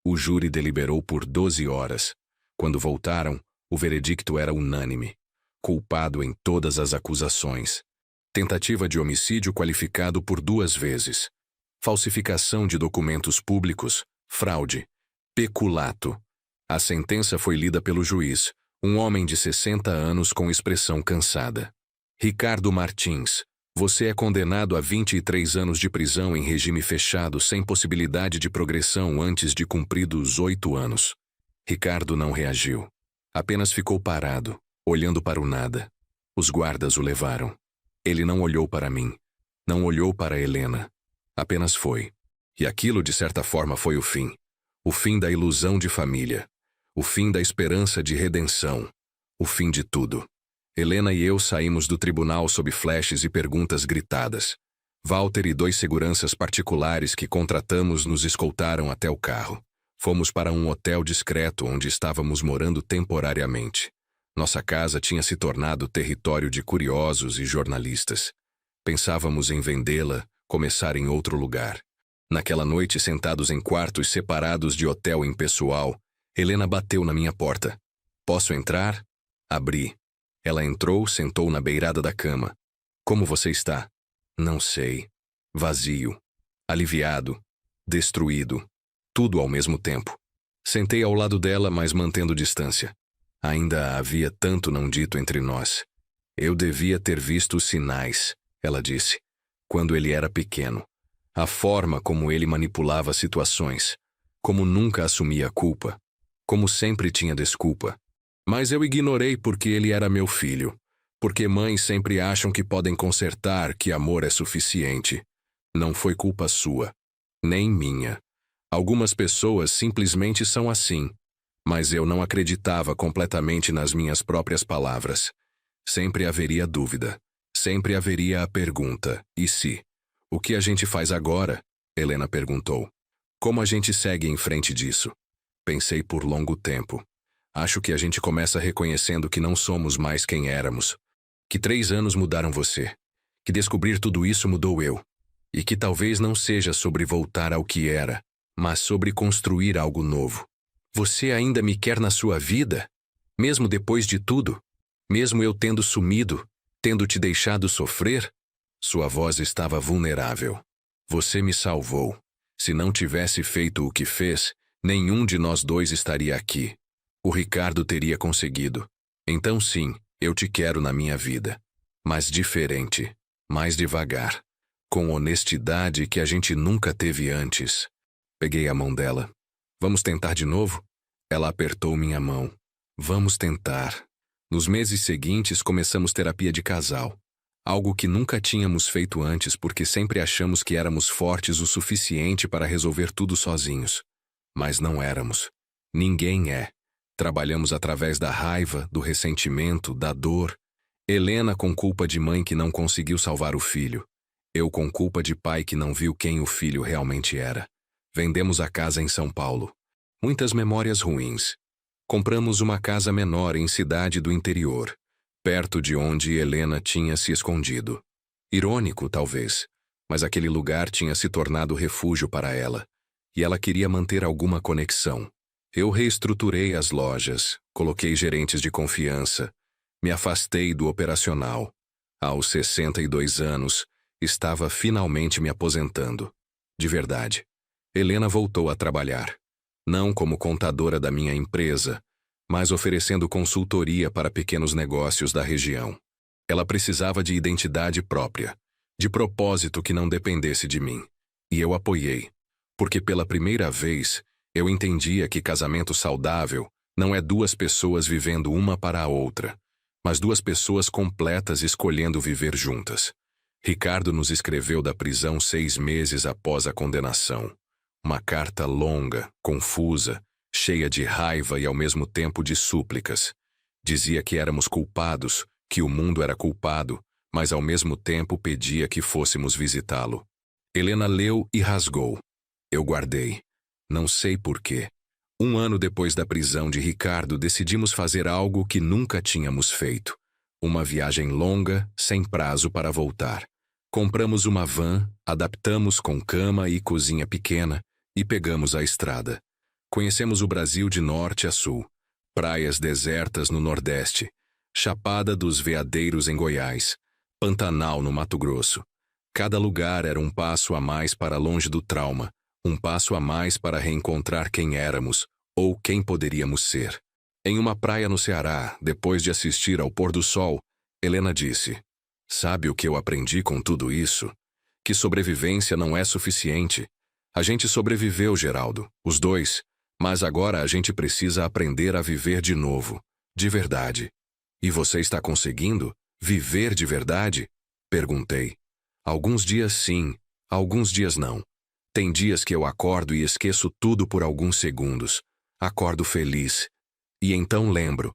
O júri deliberou por 12 horas. Quando voltaram, o veredicto era unânime. Culpado em todas as acusações. Tentativa de homicídio qualificado por 2 vezes. Falsificação de documentos públicos, fraude, peculato. A sentença foi lida pelo juiz, um homem de 60 anos com expressão cansada. Ricardo Martins, você é condenado a 23 anos de prisão em regime fechado sem possibilidade de progressão antes de cumpridos 8 anos. Ricardo não reagiu. Apenas ficou parado, olhando para o nada. Os guardas o levaram. Ele não olhou para mim. Não olhou para Helena. Apenas foi. E aquilo, de certa forma, foi o fim. O fim da ilusão de família. O fim da esperança de redenção. O fim de tudo. Helena e eu saímos do tribunal sob flashes e perguntas gritadas. Walter e 2 seguranças particulares que contratamos nos escoltaram até o carro. Fomos para um hotel discreto onde estávamos morando temporariamente. Nossa casa tinha se tornado território de curiosos e jornalistas. Pensávamos em vendê-la, começar em outro lugar. Naquela noite, sentados em quartos separados de hotel impessoal, Helena bateu na minha porta. Posso entrar? Abri. Ela entrou, sentou na beirada da cama. Como você está? Não sei. Vazio. Aliviado. Destruído. Tudo ao mesmo tempo. Sentei ao lado dela, mas mantendo distância. Ainda havia tanto não dito entre nós. Eu devia ter visto os sinais, ela disse, quando ele era pequeno. A forma como ele manipulava situações. Como nunca assumia a culpa. Como sempre tinha desculpa. Mas eu ignorei porque ele era meu filho. Porque mães sempre acham que podem consertar, que amor é suficiente. Não foi culpa sua. Nem minha. Algumas pessoas simplesmente são assim. Mas eu não acreditava completamente nas minhas próprias palavras. Sempre haveria dúvida. Sempre haveria a pergunta, e se? O que a gente faz agora? Helena perguntou. Como a gente segue em frente disso? Pensei por longo tempo. Acho que a gente começa reconhecendo que não somos mais quem éramos. Que 3 anos mudaram você. Que descobrir tudo isso mudou eu. E que talvez não seja sobre voltar ao que era, mas sobre construir algo novo. Você ainda me quer na sua vida? Mesmo depois de tudo? Mesmo eu tendo sumido? Tendo te deixado sofrer? Sua voz estava vulnerável. Você me salvou. Se não tivesse feito o que fez, nenhum de nós dois estaria aqui. O Ricardo teria conseguido. Então sim, eu te quero na minha vida. Mas diferente. Mais devagar. Com honestidade que a gente nunca teve antes. Peguei a mão dela. Vamos tentar de novo? Ela apertou minha mão. Vamos tentar. Nos meses seguintes começamos terapia de casal. Algo que nunca tínhamos feito antes porque sempre achamos que éramos fortes o suficiente para resolver tudo sozinhos. Mas não éramos. Ninguém é. Trabalhamos através da raiva, do ressentimento, da dor. Helena com culpa de mãe que não conseguiu salvar o filho. Eu com culpa de pai que não viu quem o filho realmente era. Vendemos a casa em São Paulo. Muitas memórias ruins. Compramos uma casa menor em cidade do interior, perto de onde Helena tinha se escondido. Irônico, talvez, mas aquele lugar tinha se tornado refúgio para ela, e ela queria manter alguma conexão. Eu reestruturei as lojas, coloquei gerentes de confiança, me afastei do operacional. Aos 62 anos, estava finalmente me aposentando. De verdade. Helena voltou a trabalhar. Não como contadora da minha empresa, mas oferecendo consultoria para pequenos negócios da região. Ela precisava de identidade própria, De propósito que não dependesse de mim. E eu apoiei. Porque pela primeira vez, eu entendia que casamento saudável não é duas pessoas vivendo uma para a outra, mas duas pessoas completas escolhendo viver juntas. Ricardo nos escreveu da prisão 6 meses após a condenação. Uma carta longa, confusa, cheia de raiva e ao mesmo tempo de súplicas. Dizia que éramos culpados, que o mundo era culpado, mas ao mesmo tempo pedia que fôssemos visitá-lo. Helena leu e rasgou. Eu guardei. Não sei porquê. 1 ano depois da prisão de Ricardo, decidimos fazer algo que nunca tínhamos feito. Uma viagem longa, sem prazo para voltar. Compramos uma van, adaptamos com cama e cozinha pequena e pegamos a estrada. Conhecemos o Brasil de norte a sul. Praias desertas no Nordeste. Chapada dos Veadeiros em Goiás. Pantanal no Mato Grosso. Cada lugar era um passo a mais para longe do trauma. Um passo a mais para reencontrar quem éramos, ou quem poderíamos ser. Em uma praia no Ceará, depois de assistir ao pôr do sol, Helena disse: "Sabe o que eu aprendi com tudo isso? Que sobrevivência não é suficiente. A gente sobreviveu, Geraldo, os dois, mas agora a gente precisa aprender a viver de novo, de verdade." "E você está conseguindo? Viver de verdade?" Perguntei. "Alguns dias sim, alguns dias não. Tem dias que eu acordo e esqueço tudo por alguns segundos. Acordo feliz. E então lembro.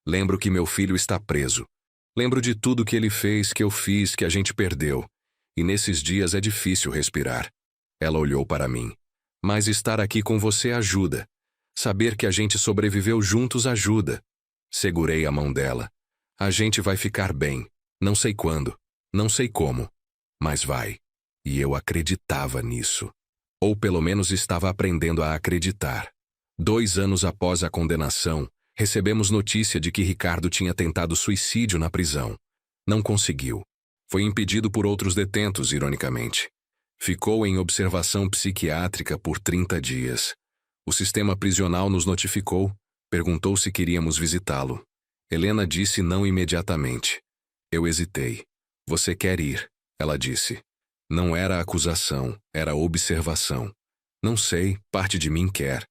Lembro que meu filho está preso. Lembro de tudo que ele fez, que eu fiz, que a gente perdeu. E nesses dias é difícil respirar." Ela olhou para mim. "Mas estar aqui com você ajuda. Saber que a gente sobreviveu juntos ajuda." Segurei a mão dela. "A gente vai ficar bem. Não sei quando. Não sei como. Mas vai." E eu acreditava nisso. Ou pelo menos estava aprendendo a acreditar. 2 anos após a condenação, recebemos notícia de que Ricardo tinha tentado suicídio na prisão. Não conseguiu. Foi impedido por outros detentos, ironicamente. Ficou em observação psiquiátrica por 30 dias. O sistema prisional nos notificou, perguntou se queríamos visitá-lo. Helena disse não imediatamente. Eu hesitei. "Você quer ir?" ela disse. Não era acusação, era observação. Não sei, parte de mim quer.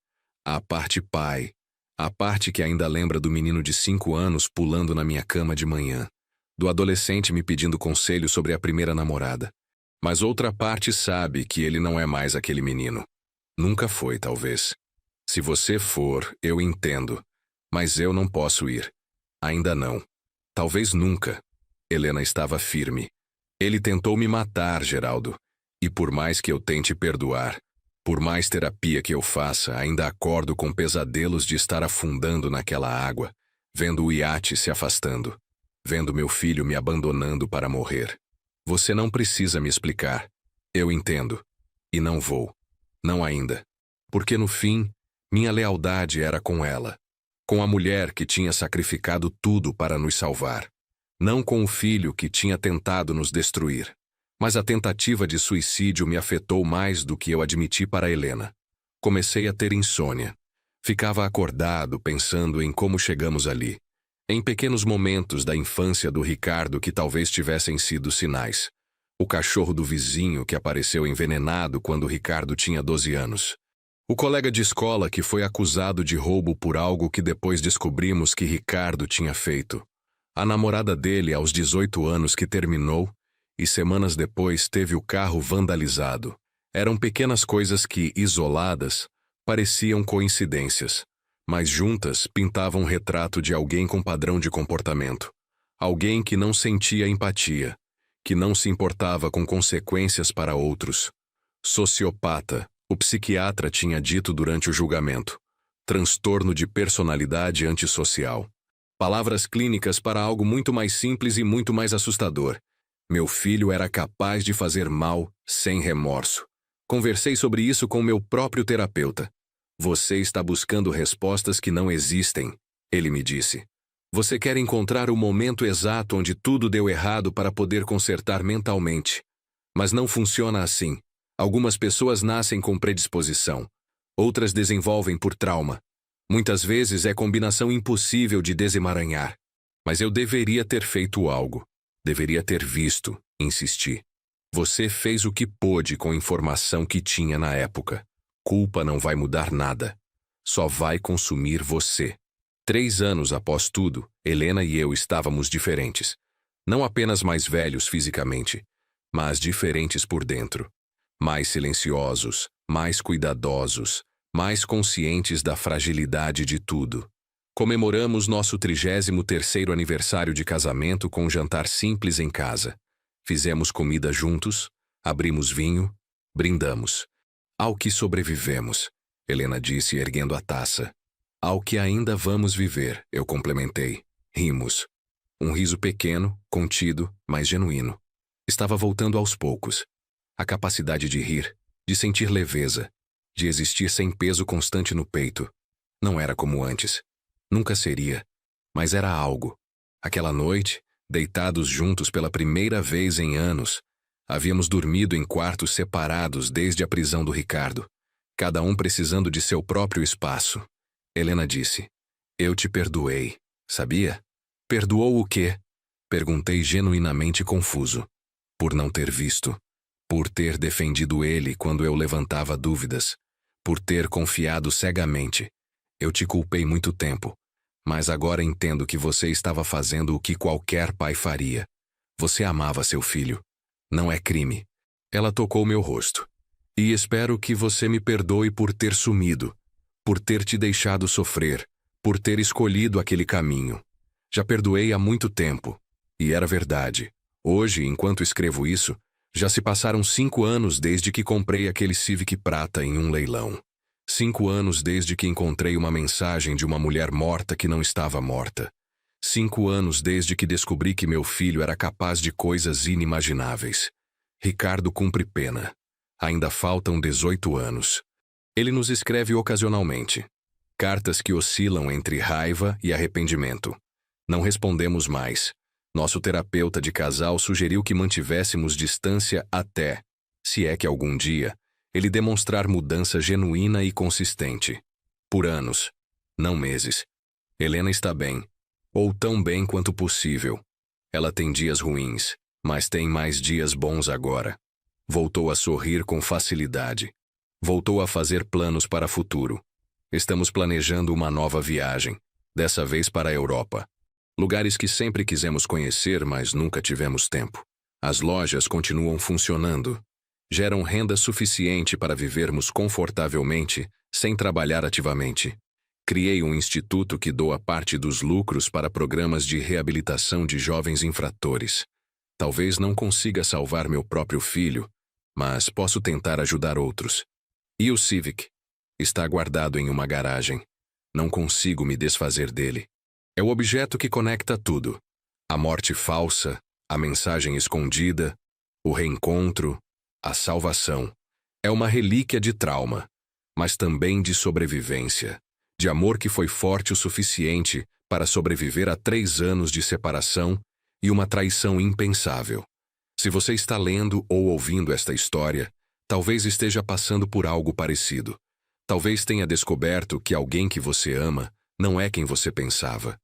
A parte pai. A parte que ainda lembra do menino de 5 anos pulando na minha cama de manhã. Do adolescente me pedindo conselho sobre a primeira namorada. Mas outra parte sabe que ele não é mais aquele menino. Nunca foi, talvez. Se você for, eu entendo. Mas eu não posso ir. Ainda não. Talvez nunca. Helena estava firme. Ele tentou me matar, Geraldo. E por mais que eu tente perdoar, por mais terapia que eu faça, ainda acordo com pesadelos de estar afundando naquela água, vendo o iate se afastando, vendo meu filho me abandonando para morrer. Você não precisa me explicar. Eu entendo. E não vou. Não ainda. Porque no fim, minha lealdade era com ela. Com a mulher que tinha sacrificado tudo para nos salvar. Não com o filho que tinha tentado nos destruir. Mas a tentativa de suicídio me afetou mais do que eu admiti para Helena. Comecei a ter insônia. Ficava acordado pensando em como chegamos ali. Em pequenos momentos da infância do Ricardo que talvez tivessem sido sinais. O cachorro do vizinho que apareceu envenenado quando Ricardo tinha 12 anos. O colega de escola que foi acusado de roubo por algo que depois descobrimos que Ricardo tinha feito. A namorada dele aos 18 anos que terminou e semanas depois teve o carro vandalizado. Eram pequenas coisas que, isoladas, pareciam coincidências, mas juntas pintavam um retrato de alguém com padrão de comportamento. Alguém que não sentia empatia, que não se importava com consequências para outros. Sociopata, o psiquiatra tinha dito durante o julgamento. Transtorno de personalidade antissocial. Palavras clínicas para algo muito mais simples e muito mais assustador. Meu filho era capaz de fazer mal sem remorso. Conversei sobre isso com meu próprio terapeuta. Você está buscando respostas que não existem, ele me disse. Você quer encontrar o momento exato onde tudo deu errado para poder consertar mentalmente. Mas não funciona assim. Algumas pessoas nascem com predisposição. Outras desenvolvem por trauma. Muitas vezes é combinação impossível de desemaranhar. Mas eu deveria ter feito algo. Deveria ter visto, insisti. Você fez o que pôde com a informação que tinha na época. Culpa não vai mudar nada. Só vai consumir você. 3 anos após tudo, Helena e eu estávamos diferentes. Não apenas mais velhos fisicamente, mas diferentes por dentro. Mais silenciosos, mais cuidadosos, mais conscientes da fragilidade de tudo. Comemoramos nosso 33º aniversário de casamento com um jantar simples em casa. Fizemos comida juntos, abrimos vinho, brindamos. Ao que sobrevivemos, Helena disse erguendo a taça. Ao que ainda vamos viver, eu complementei. Rimos. Um riso pequeno, contido, mas genuíno. Estava voltando aos poucos. A capacidade de rir, de sentir leveza, de existir sem peso constante no peito. Não era como antes. Nunca seria. Mas era algo. Aquela noite, deitados juntos pela primeira vez em anos, havíamos dormido em quartos separados desde a prisão do Ricardo, cada um precisando de seu próprio espaço. Helena disse, eu te perdoei, sabia? Perdoou o quê? Perguntei genuinamente confuso. Por não ter visto. Por ter defendido ele quando eu levantava dúvidas. Por ter confiado cegamente. Eu te culpei muito tempo. Mas agora entendo que você estava fazendo o que qualquer pai faria. Você amava seu filho. Não é crime. Ela tocou meu rosto. E espero que você me perdoe por ter sumido. Por ter te deixado sofrer. Por ter escolhido aquele caminho. Já perdoei há muito tempo. E era verdade. Hoje, enquanto escrevo isso, já se passaram 5 anos desde que comprei aquele Civic prata em um leilão. 5 anos desde que encontrei uma mensagem de uma mulher morta que não estava morta. 5 anos desde que descobri que meu filho era capaz de coisas inimagináveis. Ricardo cumpre pena. Ainda faltam 18 anos. Ele nos escreve ocasionalmente. Cartas que oscilam entre raiva e arrependimento. Não respondemos mais. Nosso terapeuta de casal sugeriu que mantivéssemos distância até, se é que algum dia, ele demonstrar mudança genuína e consistente. Por anos, não meses. Helena está bem, ou tão bem quanto possível. Ela tem dias ruins, mas tem mais dias bons agora. Voltou a sorrir com facilidade. Voltou a fazer planos para o futuro. Estamos planejando uma nova viagem, dessa vez para a Europa. Lugares que sempre quisemos conhecer, mas nunca tivemos tempo. As lojas continuam funcionando. Geram renda suficiente para vivermos confortavelmente, sem trabalhar ativamente. Criei um instituto que doa parte dos lucros para programas de reabilitação de jovens infratores. Talvez não consiga salvar meu próprio filho, mas posso tentar ajudar outros. E o Civic? Está guardado em uma garagem. Não consigo me desfazer dele. É o objeto que conecta tudo. A morte falsa, a mensagem escondida, o reencontro, a salvação. É uma relíquia de trauma, mas também de sobrevivência, de amor que foi forte o suficiente para sobreviver a 3 anos de separação e uma traição impensável. Se você está lendo ou ouvindo esta história, talvez esteja passando por algo parecido. Talvez tenha descoberto que alguém que você ama não é quem você pensava.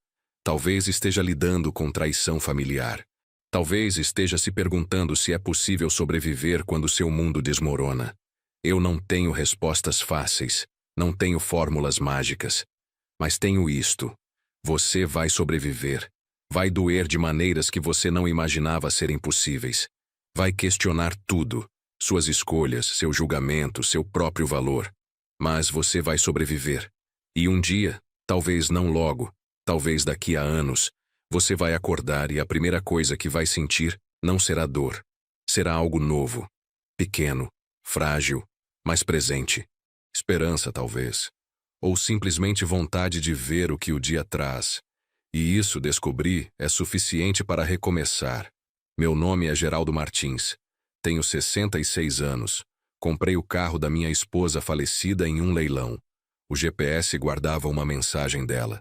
Talvez esteja lidando com traição familiar. Talvez esteja se perguntando se é possível sobreviver quando seu mundo desmorona. Eu não tenho respostas fáceis, não tenho fórmulas mágicas. Mas tenho isto. Você vai sobreviver. Vai doer de maneiras que você não imaginava serem possíveis. Vai questionar tudo, suas escolhas, seu julgamento, seu próprio valor. Mas você vai sobreviver. E um dia, talvez não logo, talvez daqui a anos, você vai acordar e a primeira coisa que vai sentir não será dor. Será algo novo, pequeno, frágil, mas presente. Esperança, talvez. Ou simplesmente vontade de ver o que o dia traz. E isso, descobri, é suficiente para recomeçar. Meu nome é Geraldo Martins. Tenho 66 anos. Comprei o carro da minha esposa falecida em um leilão. O GPS guardava uma mensagem dela.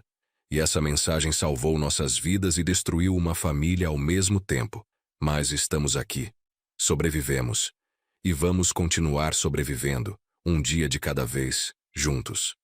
E essa mensagem salvou nossas vidas e destruiu uma família ao mesmo tempo. Mas estamos aqui. Sobrevivemos. E vamos continuar sobrevivendo, um dia de cada vez, juntos.